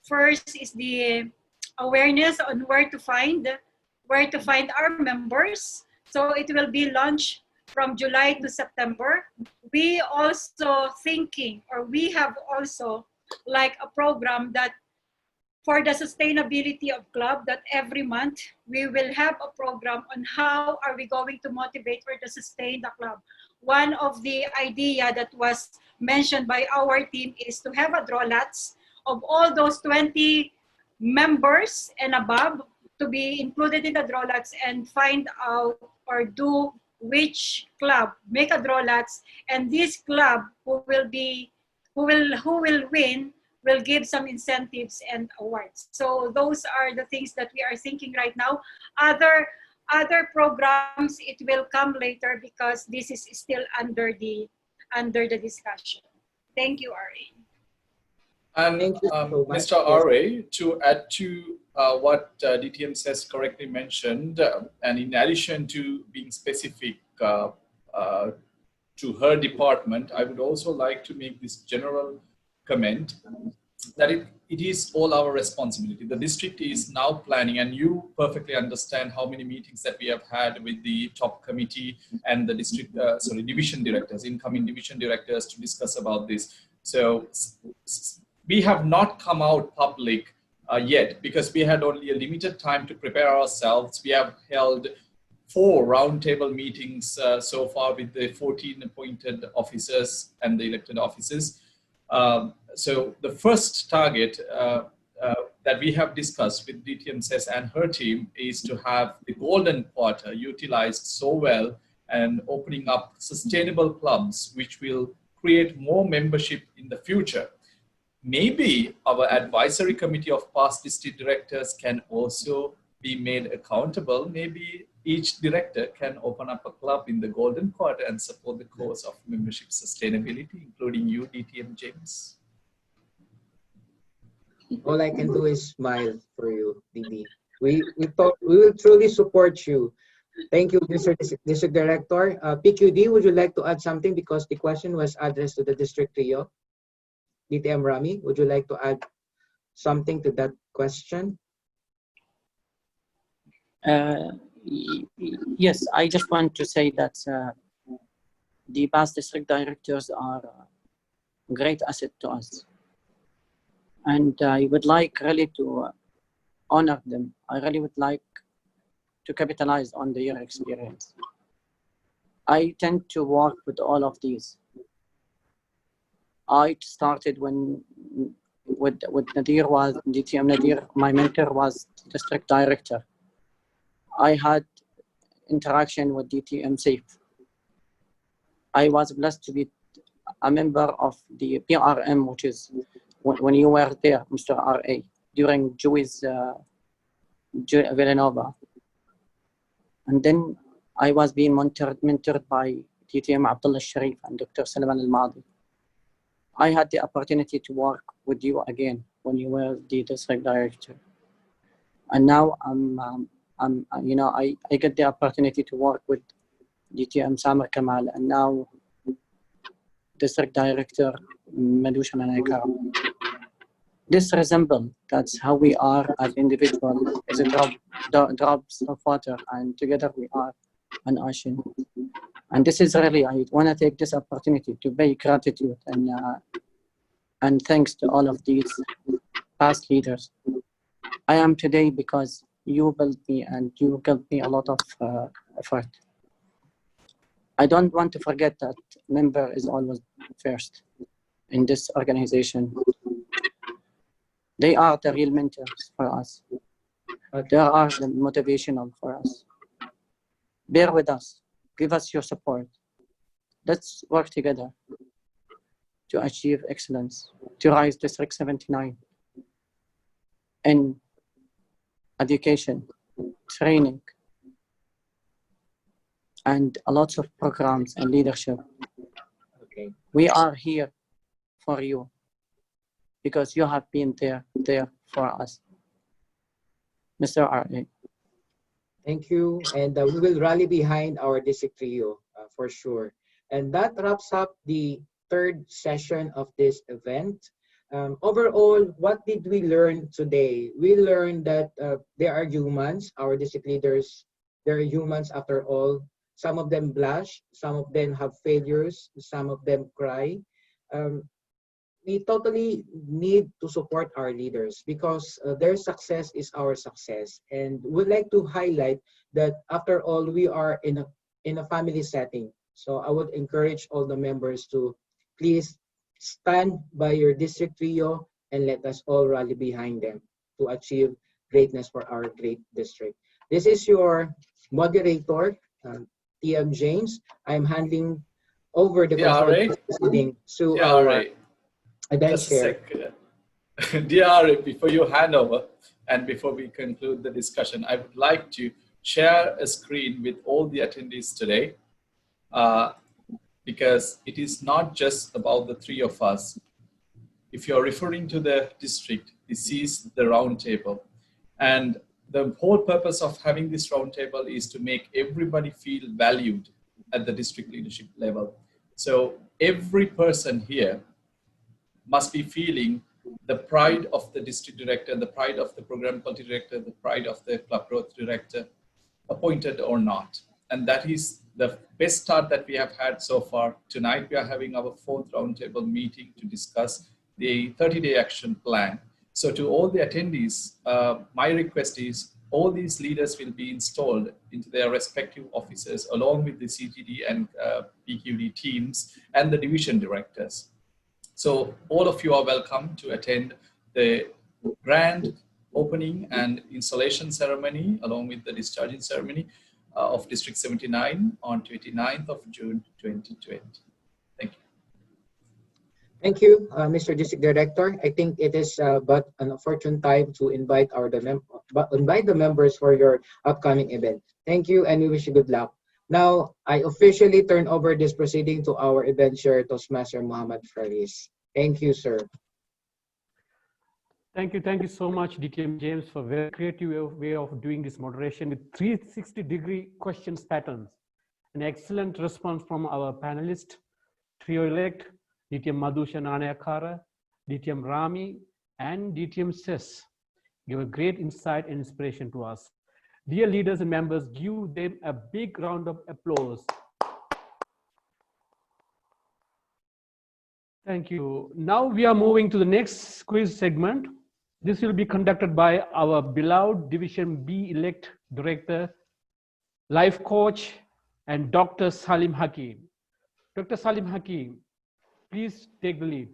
First is the awareness on where to find our members. So it will be launched from July to September. We also thinking, or we have also like a program that for the sustainability of club, that every month we will have a program on how are we going to motivate or to sustain the club. One of the idea that was mentioned by our team is to have a draw lots of all those 20 members and above to be included in the draw lots and find out or do which club make a draw lots, and this club who will win will give some incentives and awards. So those are the things that we are thinking right now. Other programs, it will come later because this is still under the discussion. Thank you, RA. And Thank you so much. Mr. RA, to add to what DTM says correctly mentioned, and in addition to being specific to her department, I would also like to make this general comment that it is all our responsibility. The district is now planning, and you perfectly understand how many meetings that we have had with the top committee and the district, division directors, incoming division directors, to discuss about this. So we have not come out public yet because we had only a limited time to prepare ourselves. We have held 4 roundtable meetings so far with the 14 appointed officers and the elected officers. So the first target that we have discussed with DTM SES and her team is to have the golden quarter utilized so well and opening up sustainable clubs which will create more membership in the future. Maybe our advisory committee of past district directors can also be made accountable. Maybe each director can open up a club in the golden quarter and support the cause of membership sustainability, including you, DTM James. All I can do is smile for you, DD. We will truly support you. Thank you, Mr. District Director. PQD, would you like to add something, because the question was addressed to the District Trio? DTM Rami, would you like to add something to that question? Yes, I just want to say that the past district directors are a great asset to us. And I would like really to honor them. I really would like to capitalize on their experience. I tend to work with all of these. I started when with Nadir was DTM Nadir. My mentor was district director. I had interaction with DTM Safe. I was blessed to be a member of the PRM, which is when you were there, Mr. RA, during Joey's Villanova. And then I was being mentored by DTM Abdullah Sharif and Dr. Salman Al-Madi. I had the opportunity to work with you again when you were the district director. And now I get the opportunity to work with DTM Samar Kamal, and now District Director Madusha Nanaikar. This resembles, that's how we are as individuals, as a drops of water, and together we are an ocean. And this is really, I want to take this opportunity to pay gratitude and thanks to all of these past leaders. I am today because you built me and you gave me a lot of effort. I don't want to forget that member is always first in this organization. They are the real mentors for us. They are the motivational for us. Bear with us. Give us your support. Let's work together to achieve excellence, to rise District 79 in education, training, and a lot of programs and leadership. Okay. We are here for you because you have been there for us. Mr. R.A. Thank you. And we will rally behind our district trio for sure. And that wraps up the third session of this event. Overall, what did we learn today? We learned that there are humans, our district leaders, they're humans after all. Some of them blush, some of them have failures, some of them cry. We totally need to support our leaders because their success is our success. And we'd like to highlight that after all, we are in a family setting. So I would encourage all the members to please stand by your district trio and let us all rally behind them to achieve greatness for our great district. This is your moderator, TM James. I'm handing over the control proceeding to our event Just a chair. sec. DRA, before you hand over and before we conclude the discussion, I would like to share a screen with all the attendees today, because it is not just about the three of us. If you're referring to the district, this is the round table. And the whole purpose of having this round table is to make everybody feel valued at the district leadership level. So every person here must be feeling the pride of the district director, the pride of the program quality director, the pride of the club growth director, appointed or not. And that is the best start that we have had so far. Tonight, we are having our 4th roundtable meeting to discuss the 30-day action plan. So to all the attendees, my request is all these leaders will be installed into their respective offices along with the CTD and PQD teams and the division directors. So all of you are welcome to attend the grand opening and installation ceremony along with the discharging ceremony of District 79 on 29th of June 2020. Thank you. Thank you, Mr. District Director. I think it is but an opportune time to invite the members for your upcoming event. Thank you, and we wish you good luck. Now, I officially turn over this proceeding to our event chair, Toastmaster Muhammad Faris. Thank you, sir. Thank you so much, DTM James, for a very creative way of doing this moderation with 360-degree questions patterns. An excellent response from our panelist, trio-elect, DTM Madhusha Nanayakara, DTM Rami, and DTM Ses. Give a great insight and inspiration to us. Dear leaders and members, give them a big round of applause. Thank you. Now we are moving to the next quiz segment. This will be conducted by our beloved Division B elect director, life coach, and Dr. Salim Hakim. Dr. Salim Hakim, please take the lead.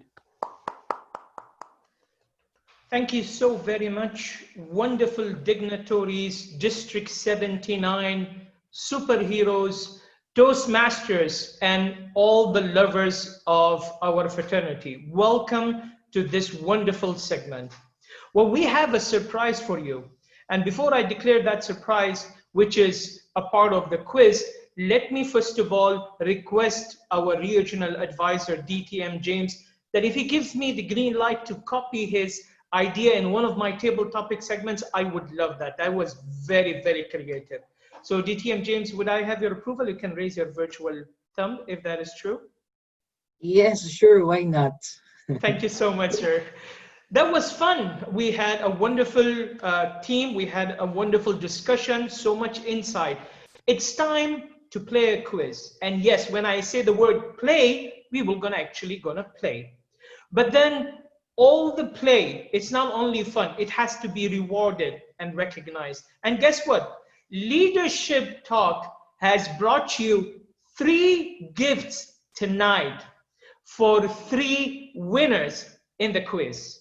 Thank you so very much. Wonderful dignitaries, District 79, superheroes, Toastmasters, and all the lovers of our fraternity. Welcome to this wonderful segment. Well, we have a surprise for you. And before I declare that surprise, which is a part of the quiz, let me first of all request our regional advisor, DTM James, that if he gives me the green light to copy his idea in one of my table topic segments, I would love that. That was very, very creative. So DTM James, would I have your approval? You can raise your virtual thumb if that is true. Yes, sure, why not? Thank you so much, sir. That was fun. We had a wonderful team. We had a wonderful discussion, so much insight. It's time to play a quiz. And yes, when I say the word play, we will actually gonna play. But then all the play, it's not only fun, it has to be rewarded and recognized. And guess what? Leadership Talk has brought you 3 gifts tonight for 3 winners in the quiz.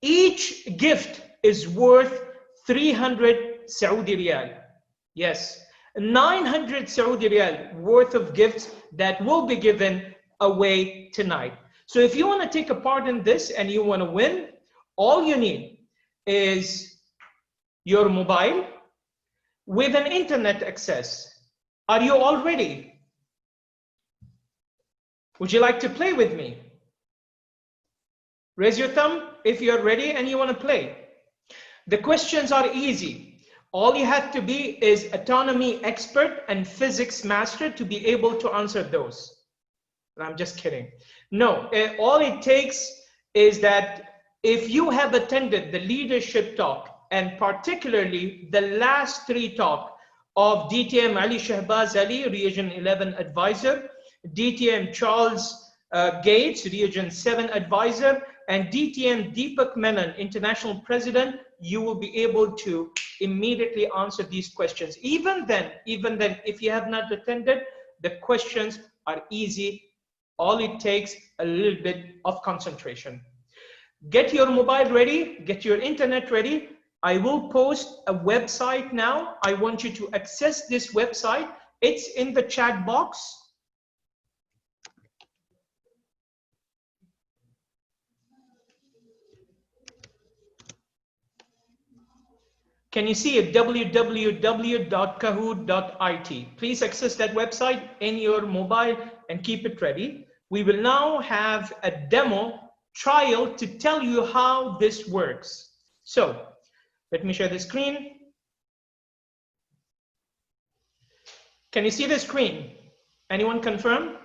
Each gift is worth 300 Saudi Riyal. Yes, 900 Saudi Riyal worth of gifts that will be given away tonight. So if you want to take a part in this and you want to win, all you need is your mobile with an internet access. Are you all ready? Would you like to play with me? Raise your thumb if you're ready and you want to play. The questions are easy. All you have to be is autonomy expert and physics master to be able to answer those. I'm just kidding. No, all it takes is that if you have attended the leadership talk, and particularly the last 3 talk of DTM Ali Shahbaz Ali, Region 11 advisor, DTM Charles Gates, Region 7 advisor, and DTM Deepak Menon, international president, you will be able to immediately answer these questions. Even then, if you have not attended, the questions are easy. All it takes a little bit of concentration. Get your mobile ready, get your internet ready. I will post a website now. I want you to access this website. It's in the chat box. Can you see it? www.kahoot.it. Please access that website in your mobile and keep it ready. We will now have a demo trial to tell you how this works. So let me share the screen. Can you see the screen? Anyone confirm?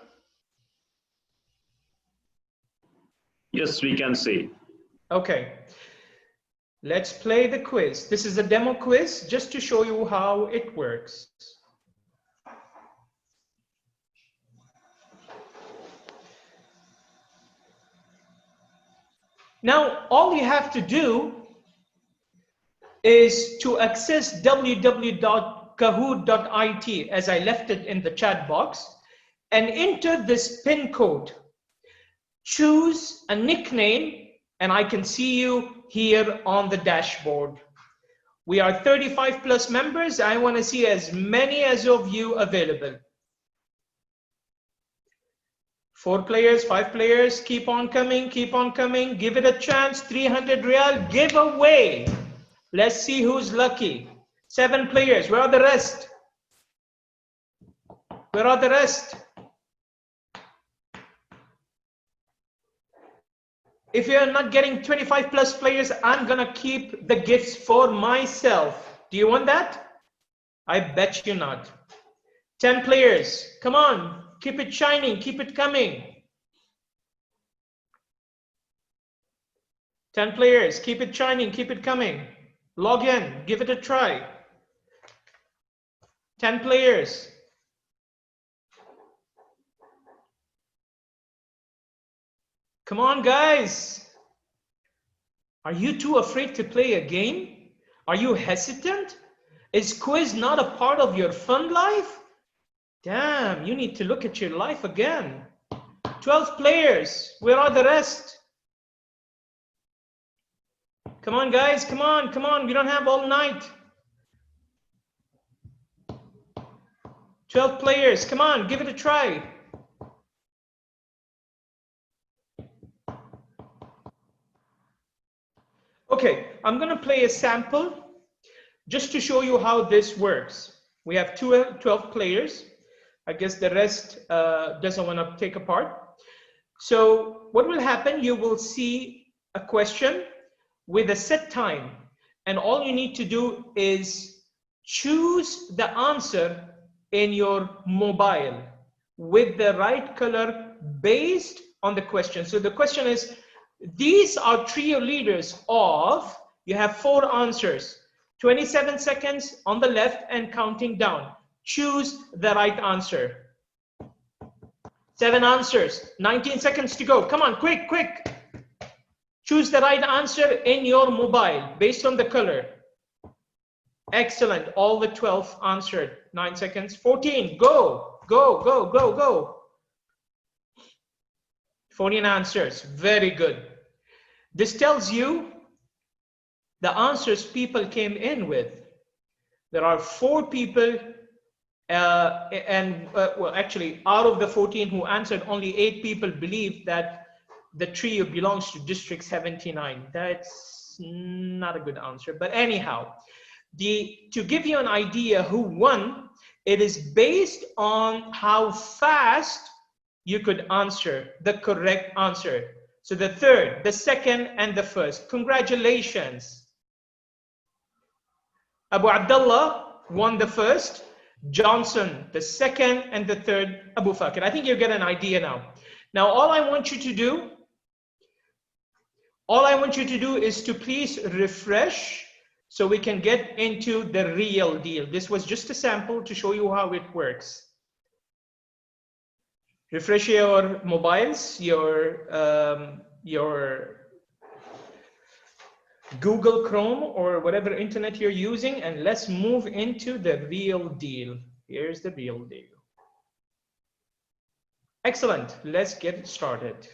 Yes, we can see. Okay. Let's play the quiz. This is a demo quiz just to show you how it works. Now, all you have to do is to access www.kahoot.it as I left it in the chat box and enter this pin code. Choose a nickname and I can see you here on the dashboard. We are 35 plus members. I want to see as many as of you available. 4 players, 5 players, keep on coming, keep on coming. Give it a chance. 300 Riyal giveaway. Let's see who's lucky. 7 players. Where are the rest? Where are the rest? If you're not getting 25 plus players, I'm gonna keep the gifts for myself. Do you want that? I bet you not. 10 players. Come on. Keep it shining. Keep it coming. 10 players. Keep it shining. Keep it coming. Log in. Give it a try. 10 players. Come on, guys. Are you too afraid to play a game? Are you hesitant? Is quiz not a part of your fun life? Damn, you need to look at your life again. 12 players. Where are the rest? Come on, guys. Come on, come on. We don't have all night. 12 players. Come on, give it a try. Okay, I'm going to play a sample just to show you how this works. We have 12 players. I guess the rest doesn't want to take a part. So what will happen? You will see a question with a set time. And all you need to do is choose the answer in your mobile with the right color based on the question. So the question is, these are trio leaders of, you have 4 answers, 27 seconds on the left and counting down. Choose the right answer. 7 answers, 19 seconds to go. Come on, quick, quick. Choose the right answer in your mobile based on the color. Excellent, all the 12 answered. 9 seconds, 14, go, go, go, go, go. 14 answers, very good. This tells you the answers people came in with. There are 4 people, well, actually, out of the 14 who answered, only 8 people believe that the trio belongs to District 79. That's not a good answer, but anyhow, to give you an idea who won, it is based on how fast you could answer the correct answer. So the third, the second, and the first. Congratulations. Abu Abdullah won the first, Johnson the second, and the third, Abu Fakir. I think you get an idea now. Now, all I want you to do is to please refresh so we can get into the real deal. This was just a sample to show you how it works. Refresh your mobiles, your Google Chrome or whatever internet you're using, and let's move into the real deal. Here's the real deal. Excellent. Let's get started.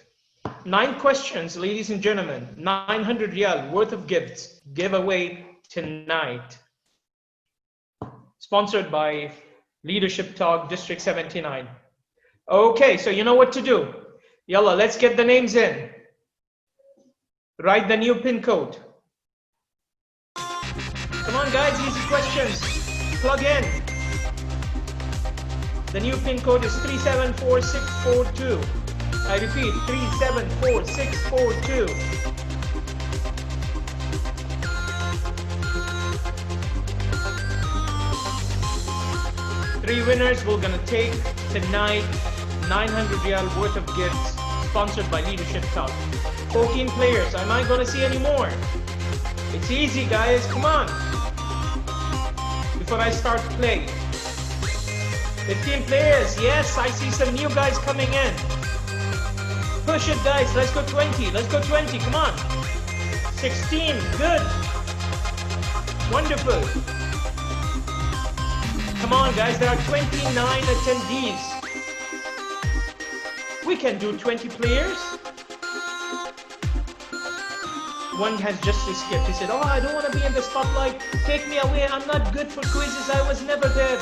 9 questions, ladies and gentlemen. 900 Riyal worth of gifts. Giveaway tonight. Sponsored by Leadership Talk District 79. Okay, so you know what to do. Yalla, let's get the names in. Write the new pin code. Come on guys, easy questions. Plug in. The new pin code is 374642. I repeat, 374642. Three winners we're gonna take tonight 900 Riyal worth of gifts sponsored by Leadership Talk. 14 players, am I gonna see any more? It's easy guys, come on. Before I start play. 15 players, yes, I see some new guys coming in. Push it guys, let's go 20, let's go 20, come on. 16, good. Wonderful. Come on guys, there are 29 attendees. We can do 20 players. One has just escaped. He said, oh, I don't want to be in the spotlight. Take me away. I'm not good for quizzes. I was never there.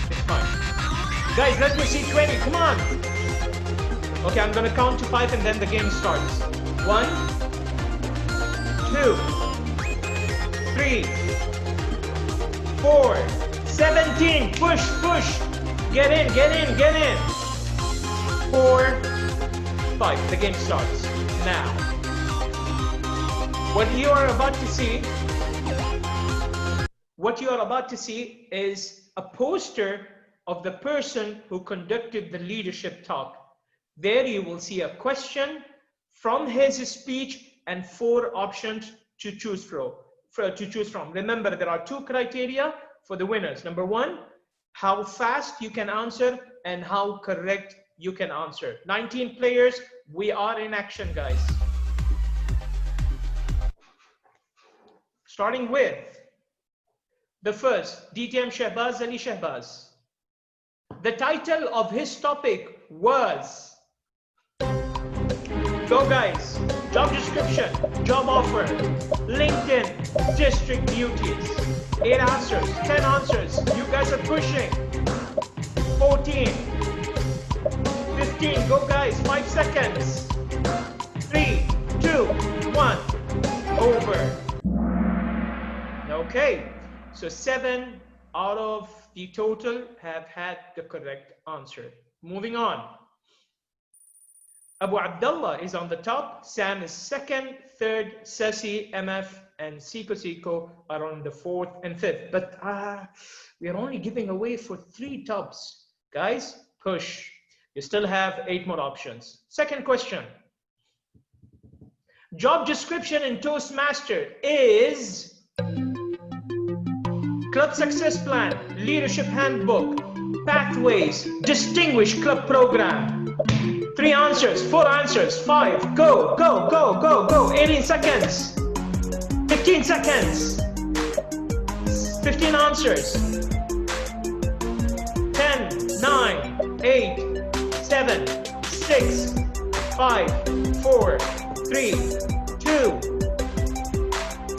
It's fine. Guys, let me see 20. Come on. Okay, I'm going to count to 5 and then the game starts. 1, 2, 3, 4, 17. Push, push. Get in, get in, get in. 4, 5. The game starts now. What you are about to see is a poster of the person who conducted the leadership talk. There you will see a question from his speech and 4 options to choose from. Remember, there are 2 criteria for the winners. Number 1, how fast you can answer and how correct you can answer. 19 players, we are in action, guys. Starting with the first, DTM Shahbaz Ali Shahbaz. The title of his topic was, go guys, job description, job offer, LinkedIn, district duties. 8 answers, 10 answers, you guys are pushing. 14, 15, go guys, 5 seconds. 3, 2, 1, over. Okay, so 7 out of the total have had the correct answer. Moving on. Abu Abdullah is on the top, Sam is second, third, Sasi, MF, and Siko are on the 4th and 5th. But we are only giving away for 3 tops. Guys, push. You still have 8 more options. Second question. Job description in Toastmaster is Club Success Plan, Leadership Handbook, Pathways, Distinguished Club Program. 3 answers, 4 answers, 5, go, go, go, go, go. 18 seconds, 15 seconds, 15 answers. 10, 9, 8, 7, 6, 5, 4, 3, 2,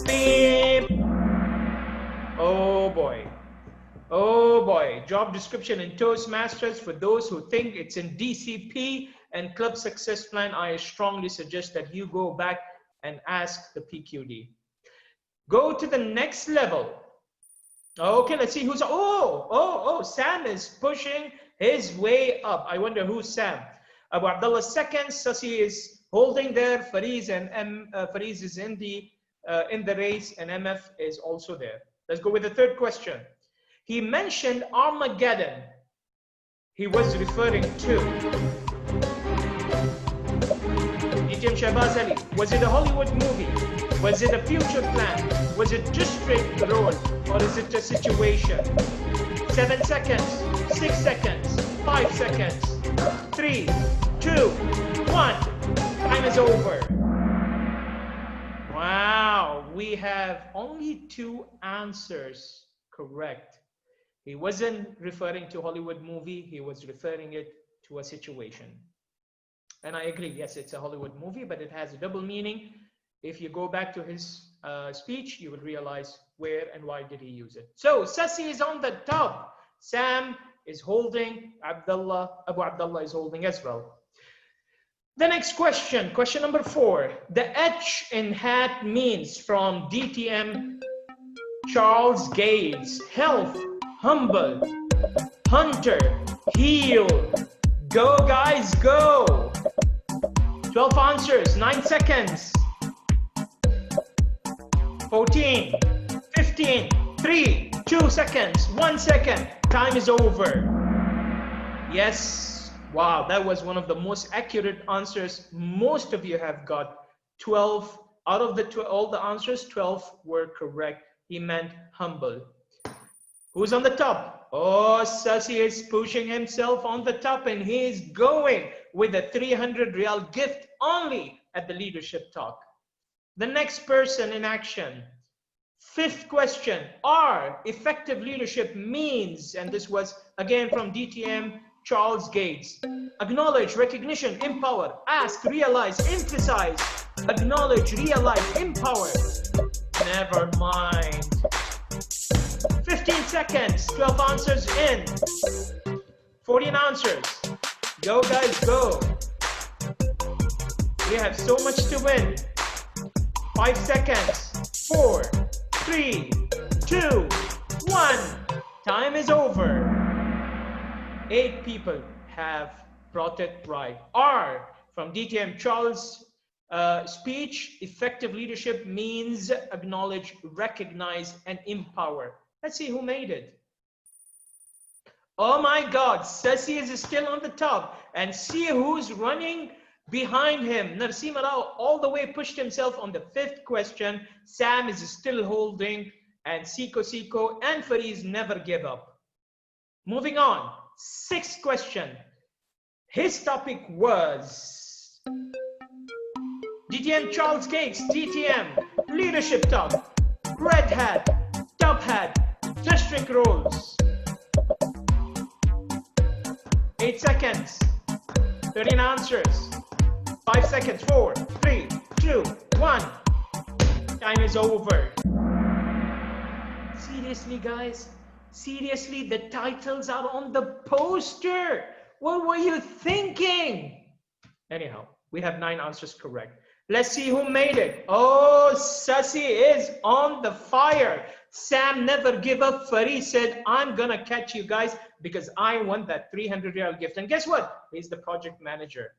beep. Oh boy. Oh boy. Job description in Toastmasters. For those who think it's in DCP and Club Success Plan, I strongly suggest that you go back and ask the PQD. Go to the next level. Okay, let's see who's, Sam is pushing his way up. I wonder who's Sam. Abu Abdullah second, Sasi is holding there, Fariz is in the race, and MF is also there. Let's go with the third question. He mentioned Armageddon. He was referring to DTM Shahbaz Ali. Was it a Hollywood movie? Was it a future plan? Was it district role? Or is it a situation? 7 seconds, 6 seconds, 5 seconds, 3, 2, 1. Time is over. Wow, we have only 2 answers correct. He wasn't referring to Hollywood movie, he was referring it to a situation. And I agree, yes, it's a Hollywood movie, but it has a double meaning. If you go back to his speech, you will realize where and why did he use it. So Sasi is on the top. Sam is holding. Abu Abdullah is holding as well. The next question, question number 4. The H in hat means from DTM Charles Gates: health, humble, hunter, heal. Go guys, go. 12 answers, 9 seconds. 14, 15, 3, 2 seconds, 1 second. Time is over. Yes. Wow, that was one of the most accurate answers most of you have got. 12 out of all the answers, 12 were correct. He meant humble. Who's on the top? Oh, Sasi is pushing himself on the top, and he is going with a 300 Riyal gift only at the leadership talk. The next person in action. 5th question. R, effective leadership means, and this was again from DTM Charles Gates: acknowledge, recognition, empower, ask, realize, emphasize. Acknowledge, realize, empower. Never mind. 15 seconds, 12 answers in. 14 answers. Go guys, go. We have so much to win. 5 seconds. 4, 3, 2, 1. Time is over. 8 people have brought it right. R from DTM Charles' speech: effective leadership means acknowledge, recognize, and empower. Let's see who made it. Oh my God, Sasi is still on the top, and see who's running behind him. Narsim Rao all the way pushed himself on the 5th question. Sam is still holding, and Siko and Fariz never give up. Moving on. 6th question. His topic was DTM Charles Gates, DTM leadership talk, red hat, top hat, district roles. 8 seconds. 13 answers. 5 seconds. 4, 3, 2, 1. Time is over. Seriously, guys? Seriously, the titles are on the poster. What were you thinking? Anyhow, we have 9 answers correct. Let's see who made it. Oh, Sasi is on the fire. Sam never give up. Fariz said, I'm gonna catch you guys because I want that 300 Riyal gift. And guess what? He's the project manager.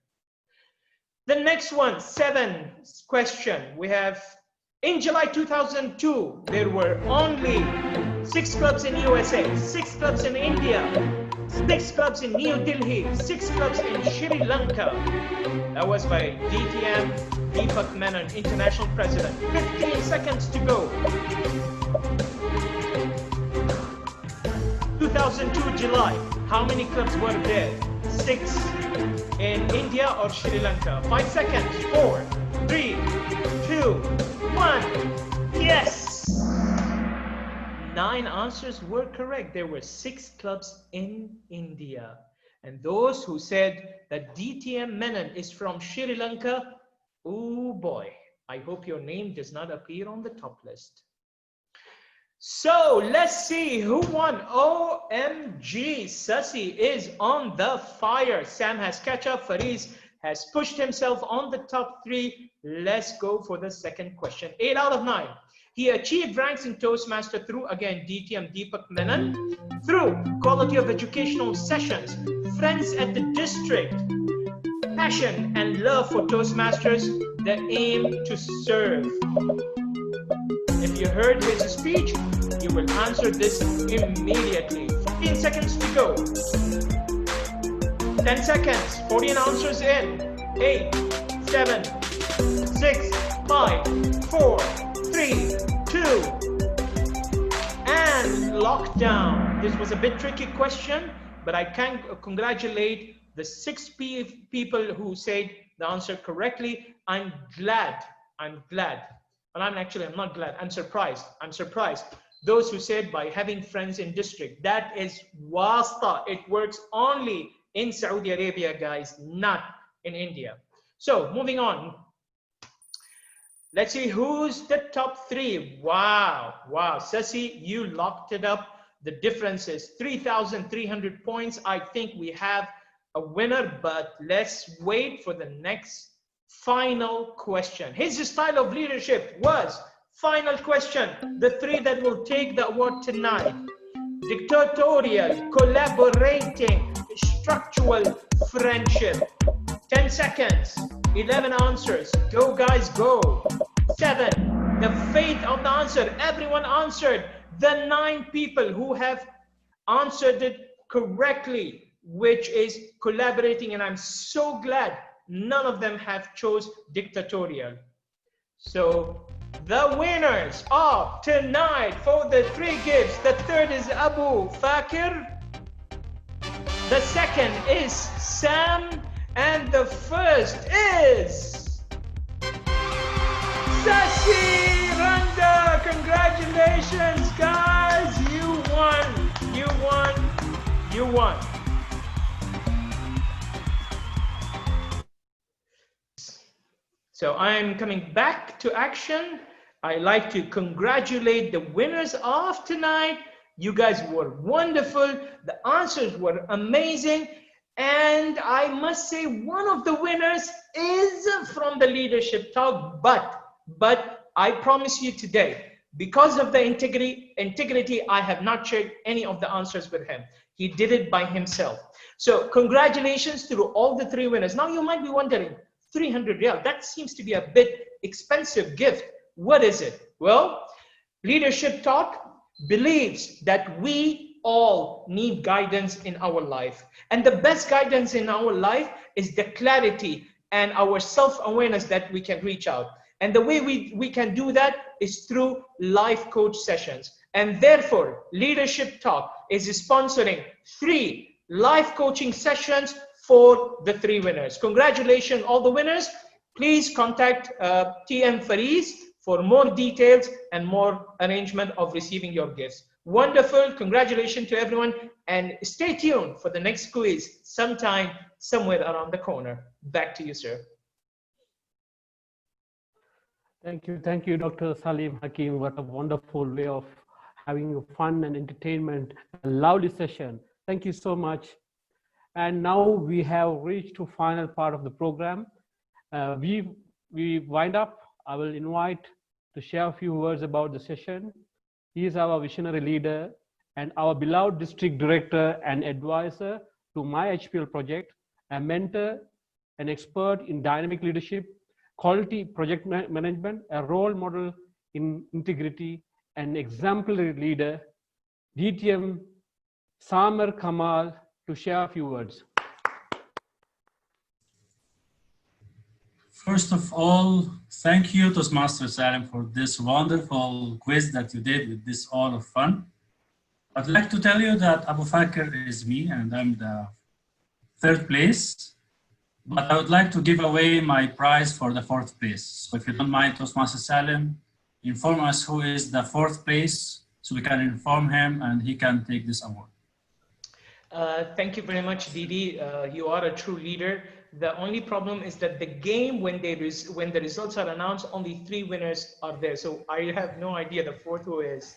The next one, 7th question. We have, in July 2002, there were only 6 clubs in USA, 6 clubs in India, 6 clubs in New Delhi, 6 clubs in Sri Lanka. That was by DTM Deepak Menon, International President. 15 seconds to go. 2002 July, how many clubs were there? 6 in India or Sri Lanka? 5 seconds. 4, 3, 2, 1. Yes! 9 answers were correct. There were 6 clubs in India. And those who said that DTM Menon is from Sri Lanka, oh boy, I hope your name does not appear on the top list. So let's see who won. OMG, Sasi is on the fire. Sam has catch up. Fariz has pushed himself on the top 3. Let's go for the 2nd question. 8 out of 9. He achieved ranks in Toastmaster through, again, DTM Deepak Menon, through quality of educational sessions, friends at the district, passion and love for Toastmasters, the aim to serve. If you heard his speech, you will answer this immediately. 15 seconds to go. 10 seconds. 14 answers in. 8, 7, 6, 5, 4, 3, 2, and lockdown. This was a bit tricky question, but I can congratulate the 6 people who said the answer correctly. I'm glad. Well, I'm not glad. I'm surprised. Those who said by having friends in district, that is wasta. It works only in Saudi Arabia, guys, not in India. So moving on. Let's see who's the top three. Wow, wow. Sasi, you locked it up. The difference is 3,300 points. I think we have a winner, but let's wait for the next final question. His style of leadership was, final question, the three that will take the award tonight: dictatorial, collaborating, structural, friendship. 10 seconds, 11 answers. Go guys, go. 7, the fate of the answer. Everyone answered. The 9 people who have answered it correctly, which is collaborating, and I'm so glad none of them have chose dictatorial. So the winners of tonight for the 3 gifts, the third is Abu Fakir, the second is Sam, and the first is Sasi Randa. Congratulations, guys. You won. You won. You won. So I'm coming back to action. I like to congratulate the winners of tonight. You guys were wonderful. The answers were amazing. And I must say one of the winners is from the leadership talk, but I promise you today, because of the integrity, I have not shared any of the answers with him. He did it by himself. So congratulations to all the 3 winners. Now you might be wondering, 300 riyal, that seems to be a bit expensive gift. What is it? Well, Leadership Talk believes that we all need guidance in our life. And the best guidance in our life is the clarity and our self-awareness that we can reach out. And the way we can do that is through life coach sessions. And therefore, Leadership Talk is sponsoring 3 life coaching sessions for the 3 winners. Congratulations, all the winners. Please contact TM Fariz for more details and more arrangement of receiving your gifts. Wonderful. Congratulations to everyone. And stay tuned for the next quiz sometime, somewhere around the corner. Back to you, sir. Thank you, Dr. Salim Hakim. What a wonderful way of having fun and entertainment, a lovely session. Thank you so much. And now we have reached to final part of the program. We wind up. I will invite to share a few words about the session. He is our visionary leader and our beloved district director and advisor to my HPL project, a mentor, an expert in dynamic leadership, quality project management, a role model in integrity, an exemplary leader, DTM Samer Kamal, to share a few words. First of all, thank you, Toastmaster Salim, for this wonderful quiz that you did with this all of fun. I'd like to tell you that Abu Fakir is me and I'm the 3rd place, but I would like to give away my prize for the 4th place. So if you don't mind, Toastmaster Salim, inform us who is the 4th place so we can inform him and he can take this award. Thank you very much, Didi. You are a true leader. The only problem is that the game, when the results are announced, only 3 winners are there. So I have no idea the 4th who is.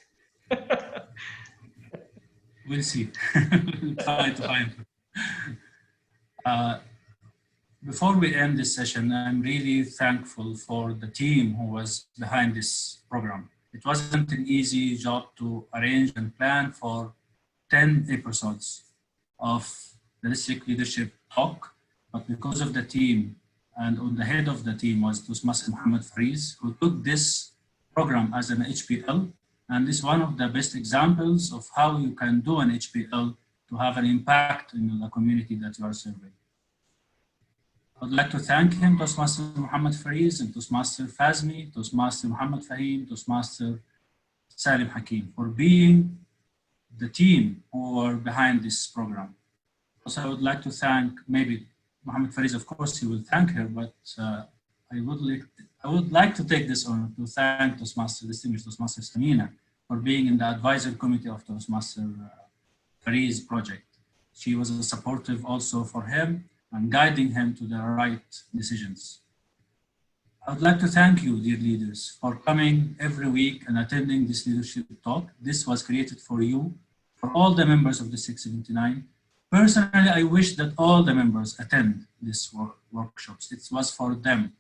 We'll see. Try to find. Before we end this session, I'm really thankful for the team who was behind this program. It wasn't an easy job to arrange and plan for 10 episodes of the District Leadership Talk, but because of the team, and on the head of the team was Toastmaster Muhammad Fariz, who took this program as an HPL, and is one of the best examples of how you can do an HPL to have an impact in the community that you are serving. I'd like to thank him, Toastmaster Muhammad Fariz, and Toastmaster Fazmi, Toastmaster Muhammad Fahim, Toastmaster Salim Hakim, for being the team who are behind this program. Also, I would like to thank maybe Muhammad Fariz, of course, he will thank her, but I would like to take this honor to thank distinguished Toastmaster Samina for being in the advisory committee of Toastmaster Fariz project. She was supportive also for him and guiding him to the right decisions. I would like to thank you, dear leaders, for coming every week and attending this leadership talk. This was created for you, for all the members of the 679. Personally, I wish that all the members attend these workshops. It was for them,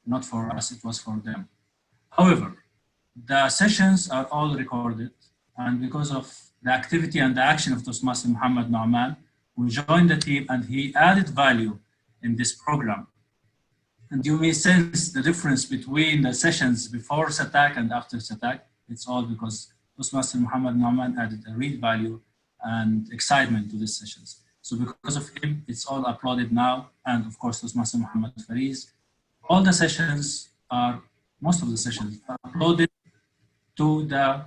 not for us, it was for them. However, the sessions are all recorded, and because of the activity and the action of Toastmaster Muhammad Nauman, who joined the team and he added value in this program. And you may sense the difference between the sessions before Satak and after Satak. It's all because Toastmaster Muhammad Nauman added a real value and excitement to these sessions. So because of him, it's all uploaded now. And of course, Toastmaster Muhammad Fariz. All the sessions are, most of the sessions are uploaded to the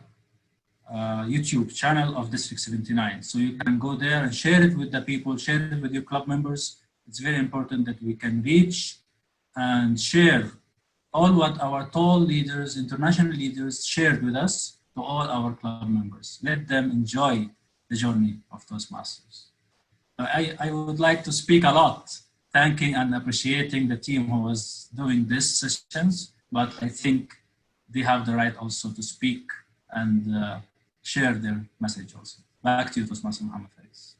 YouTube channel of District 79. So you can go there and share it with the people, share it with your club members. It's very important that we can reach and share all what our tall leaders, international leaders shared with us to all our club members. Let them enjoy the journey of Toastmasters. I would like to speak a lot, thanking and appreciating the team who was doing these sessions, but I think they have the right also to speak and share their message also. Back to you, Toastmaster Muhammad Faris.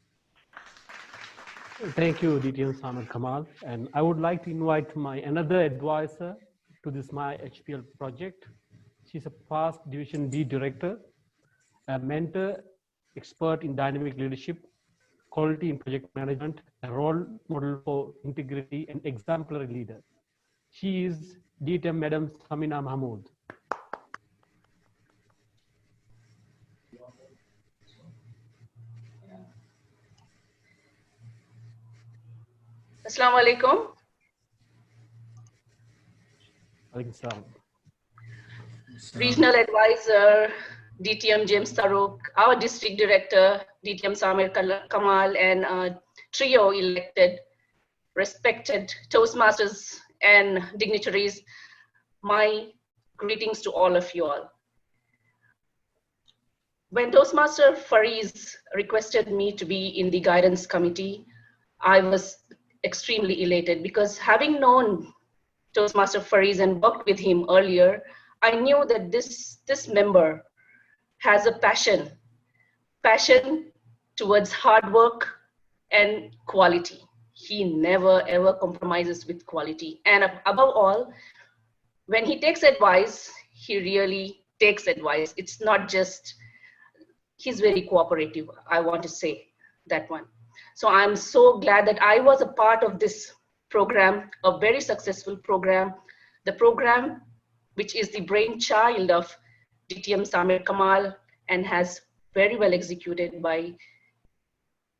Thank you, DTM Samir Kamal. And I would like to invite my another advisor to this My HPL project. She's a past Division D director, a mentor, expert in dynamic leadership, quality in project management, a role model for integrity and exemplary leader. She is DTM Madam Samina Mahmood. Assalamu alaikum. Regional Advisor, DTM James Taruk, our District Director, DTM Samir Kamal, and trio elected, respected Toastmasters and dignitaries, my greetings to all of you all. When Toastmaster Fariz requested me to be in the guidance committee, I was extremely elated because having known Toastmaster Fariz and worked with him earlier, I knew that this member has a passion towards hard work and quality. He never ever compromises with quality. And above all, when he takes advice, he really takes advice. It's not just, he's very cooperative, I want to say that one. So I'm so glad that I was a part of this program, a very successful program, the program which is the brainchild of DTM Samir Kamal and has very well executed by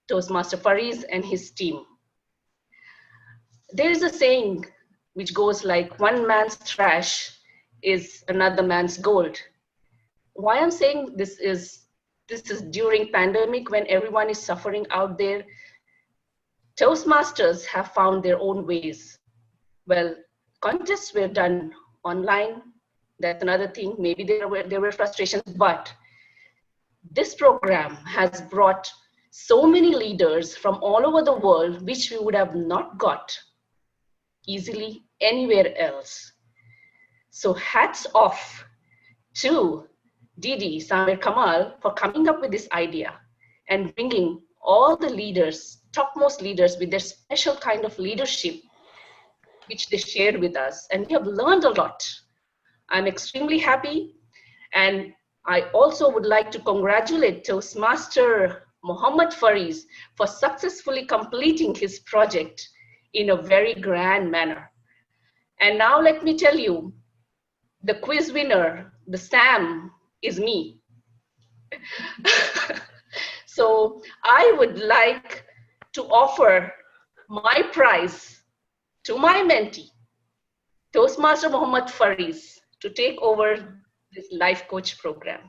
Toastmaster Fariz and his team. There is a saying which goes like, one man's trash is another man's gold. Why I'm saying this is during pandemic when everyone is suffering out there. Toastmasters have found their own ways. Well, contests were done online. That's another thing. Maybe there were frustrations, but this program has brought so many leaders from all over the world, which we would have not got easily anywhere else. So hats off to Didi Samir Kamal for coming up with this idea and bringing all the leaders, topmost leaders with their special kind of leadership, which they shared with us. And we have learned a lot. I'm extremely happy. And I also would like to congratulate Toastmaster Muhammad Fariz for successfully completing his project in a very grand manner. And now let me tell you, the quiz winner, the Sam, is me. So I would like to offer my prize to my mentee, Toastmaster Muhammad Fariz, to take over this life coach program.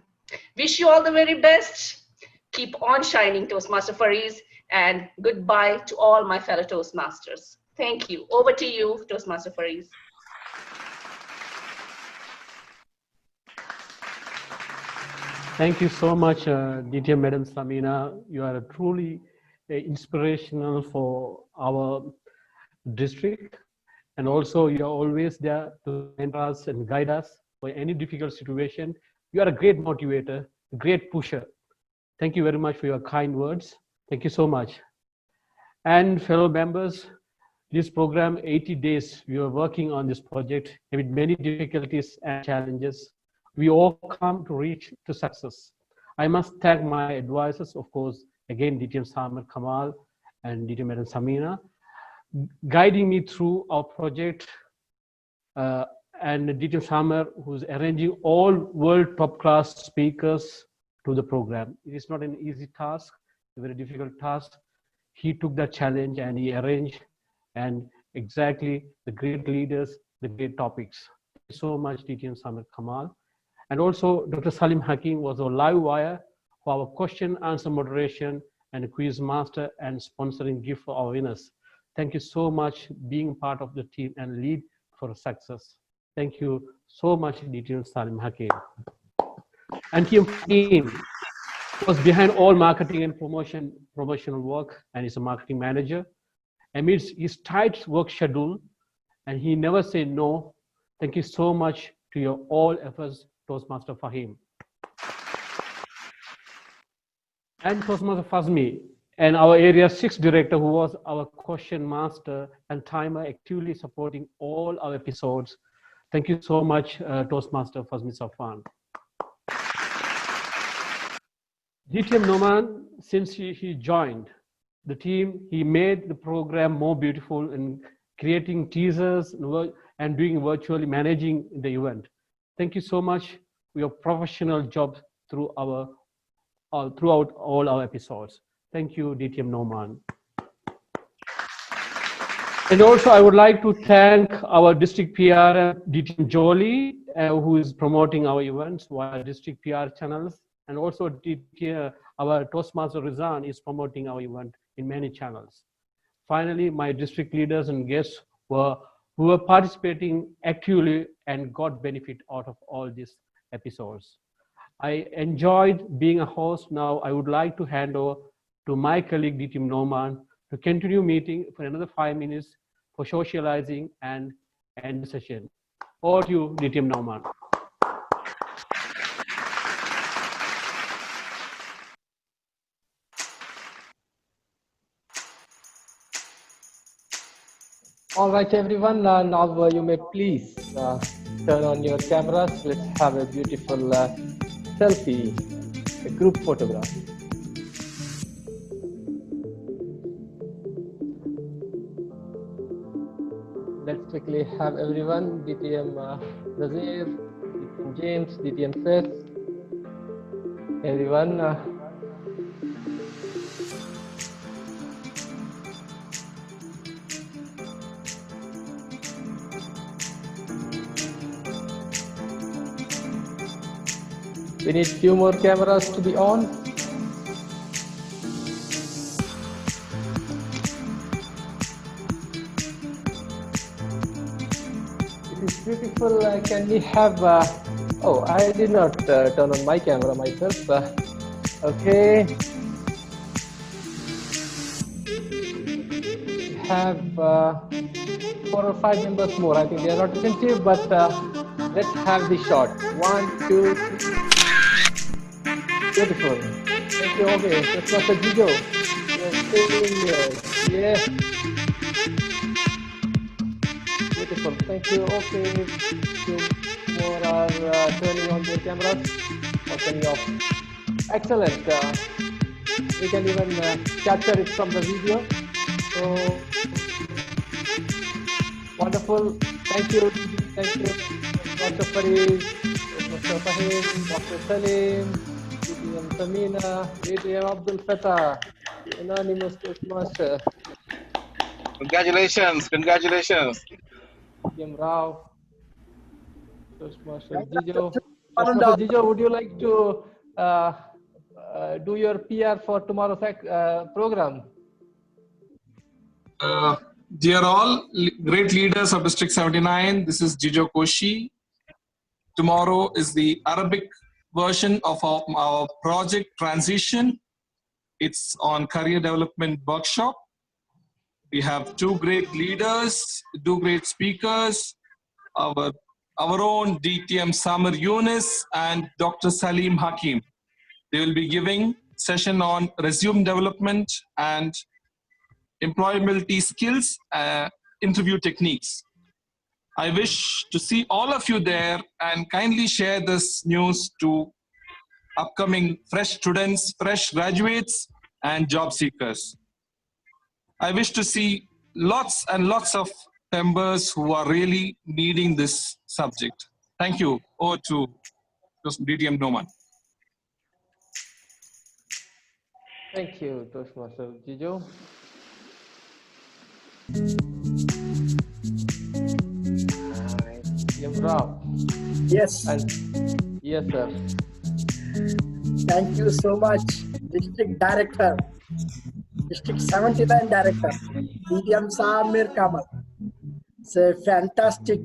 Wish you all the very best. Keep on shining, Toastmaster Fariz, and goodbye to all my fellow Toastmasters. Thank you. Over to you, Toastmaster Fariz. Thank you so much, DTM Madam Samina. You are truly inspirational for our district. And also, you're always there to mentor us and guide us for any difficult situation. You are a great motivator, a great pusher. Thank you very much for your kind words. Thank you so much. And fellow members, this program, 80 days, we were working on this project with many difficulties and challenges. We all come to reach to success. I must thank my advisors, of course, again, DTM Samar Kamal and DTM Madam Samina, guiding me through our project, and DTM Samar, who's arranging all world top class speakers to the program. It is not an easy task, a very difficult task. He took that challenge and he arranged, and exactly the great leaders, the great topics. Thank you so much, DTM Samir Kamal. And also, Dr. Salim Hakim was our live wire for our question answer moderation and quiz master and sponsoring gift for our winners. Thank you so much being part of the team and lead for success. Thank you so much, DTM Salim Hakim. And team was behind all marketing and promotional work, and is a marketing manager. Amidst his tight work schedule, and he never said no. Thank you so much to your all efforts, Toastmaster Fahim. And Toastmaster Fazmi, and our Area 6 director, who was our question master and timer, actively supporting all our episodes. Thank you so much, Toastmaster Fazmi Safwan. DTM Noman, since he joined the team, he made the program more beautiful in creating teasers and doing virtually managing the event. Thank you so much for your professional job throughout all our episodes. Thank you, DTM Noman. And also, I would like to thank our district PR, DTM Jolie, who is promoting our events via district PR channels. And also, our Toastmaster Rizan is promoting our event in many channels. Finally, my district leaders and guests who were participating actively and got benefit out of all these episodes. I enjoyed being a host. Now I would like to hand over to my colleague DTM Noman to continue meeting for another 5 minutes for socializing and end the session. Over to you, DTM Noman. All right, everyone. Now you may please turn on your cameras. Let's have a beautiful selfie, a group photograph. Let's quickly have everyone, DTM Nazir, DTM James, DTM Seth, everyone. We need few more cameras to be on. It is beautiful. Can we have? Oh, I did not turn on my camera myself. Okay. We have 4 or 5 members more. I think they are not attentive, but let's have the shot. 1, 2, 3. Beautiful. Thank you. Okay, that's Dr. Jijo. Yes. Beautiful. Thank you. Okay. Two more are turning on their cameras or turning off. Excellent. We can even capture it from the video. So wonderful. Thank you. Thank you, Dr. Farid, Dr. Fahim, Dr. Salim, DTM Samina, DTM Abdul Fatah, the anonymous Postmaster. Congratulations, congratulations. DTM Rao, Postmaster Jijo. Postmaster Jijo, would you like to do your PR for tomorrow's program? Dear all, great leaders of District 79, this is Jijo Koshi. Tomorrow is the Arabic version of our project transition. It's on career development workshop. We have two great leaders, two great speakers, our own DTM Samir Yunus and Dr. Salim Hakim. They will be giving session on resume development and employability skills, interview techniques. I wish to see all of you there and kindly share this news to upcoming fresh students, fresh graduates, and job seekers. I wish to see lots and lots of members who are really needing this subject. Thank you. Over to DTM Noman. Thank you, Toastmaster Jijo. Rao. Yes. Yes, sir. Thank you so much, District Director, District 79 Director, DTM Samir Kamal. It's a fantastic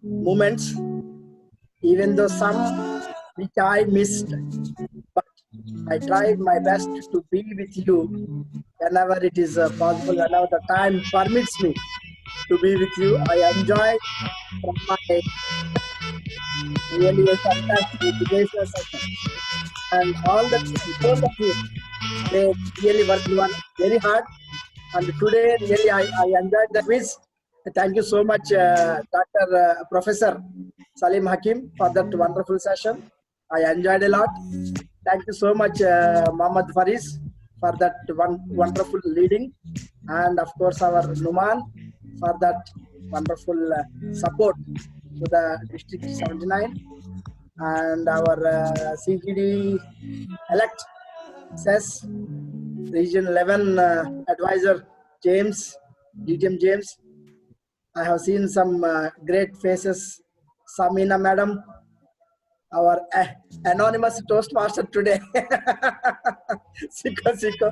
moments, even though some which I missed, but I tried my best to be with you whenever it is possible, whenever the time permits me to be with you. I enjoy from my really a fantastic educational session. And all the team, they really worked very hard. And today, really, I enjoyed the quiz. Thank you so much, Dr. Professor Salim Hakim, for that wonderful session. I enjoyed a lot. Thank you so much, Mohammad Faris, for that wonderful leading. And of course, our Numan for that wonderful support to the District 79. And our CGD elect says Region 11 advisor James, DTM James. I have seen some great faces. Samina Madam, our anonymous Toastmaster today. Siko,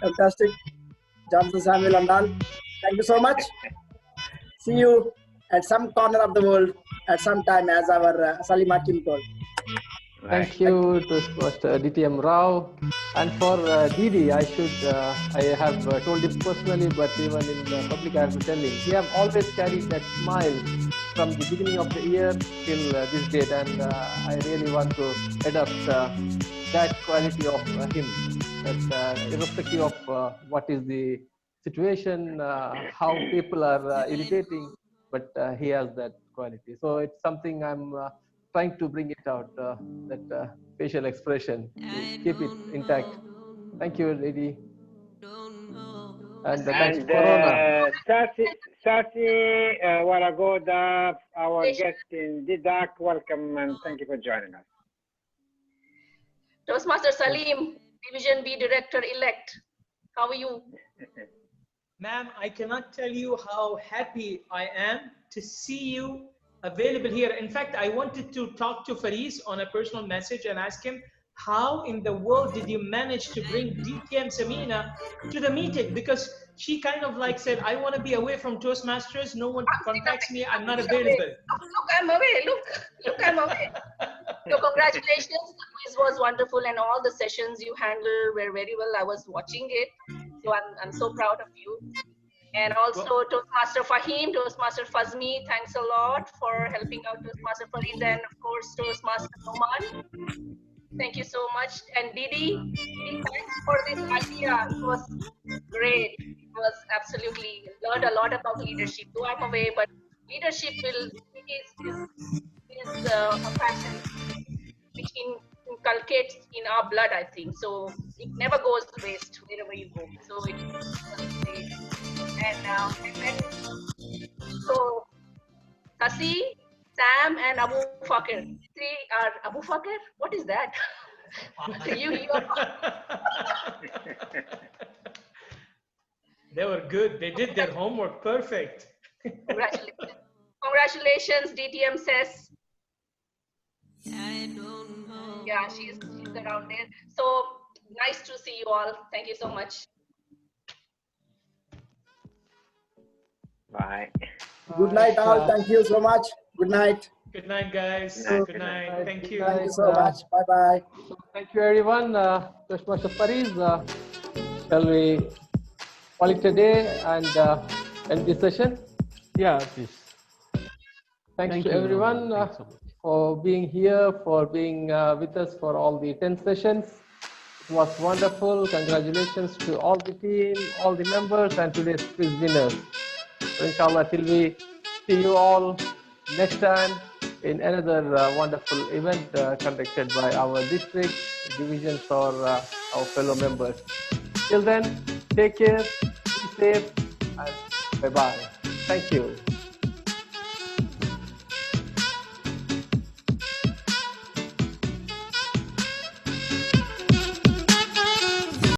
fantastic. Johnson Samuel and all. Thank you so much. See you at some corner of the world at some time, as our Salim Hakim told. Thank you, Toastmaster DTM Rao. And for Didi, I have told him personally, but even in public I have to tell him, he have always carried that smile from the beginning of the year till this date, and I really want to adopt that quality of him, that irrespective of what is the situation, how people are irritating, but he has that quality. So it's something I'm trying to bring it out, that facial expression, to keep it intact. Thank you, lady. And thanks, Corona. Sasi Waragoda, our guest in Didak, welcome and thank you for joining us. Toastmaster Salim, Division B Director-elect, how are you? Ma'am, I cannot tell you how happy I am to see you available here. In fact, I wanted to talk to Faris on a personal message and ask him, how in the world did you manage to bring DTM Samina to the meeting? Because she kind of like said, I want to be away from Toastmasters. No one contacts me. I'm not available. Look, I'm away. Look, I'm away. So congratulations. The quiz was wonderful and all the sessions you handled were very well. I was watching it. So I'm so proud of you. And also Toastmaster Fahim, Toastmaster Fazmi, thanks a lot for helping out Toastmaster Faris, and of course Toastmaster Noman. Thank you so much. And Didi, thanks for this idea. It was great. It was absolutely, learned a lot about leadership. Though I'm away, but leadership is a passion which inculcates in our blood, I think. So it never goes to waste wherever you go. So it was great. And then, so Kasi, Sam, and Abu Fakir. Three are Abu Fakir? What is that? They were good. They did their homework perfect. Congratulations. Congratulations, DTM says. Yeah, she's around there. So nice to see you all. Thank you so much. Bye. Good night, all. Thank you so much. Good night. Good night, guys. Good night. Thank you. Thank you so much. Bye-bye. Thank you, everyone. Toastmaster Faris, shall we call it a day and end this session? Yeah, please. Thanks to you, everyone Thanks so much. for being here, for being with us for all the 10 sessions. It was wonderful. Congratulations to all the team, all the members, and today's quiz winners. So inshallah, till we see you all next time in another wonderful event conducted by our district, divisions, or our fellow members. Till then, take care, be safe, and bye-bye. Thank you.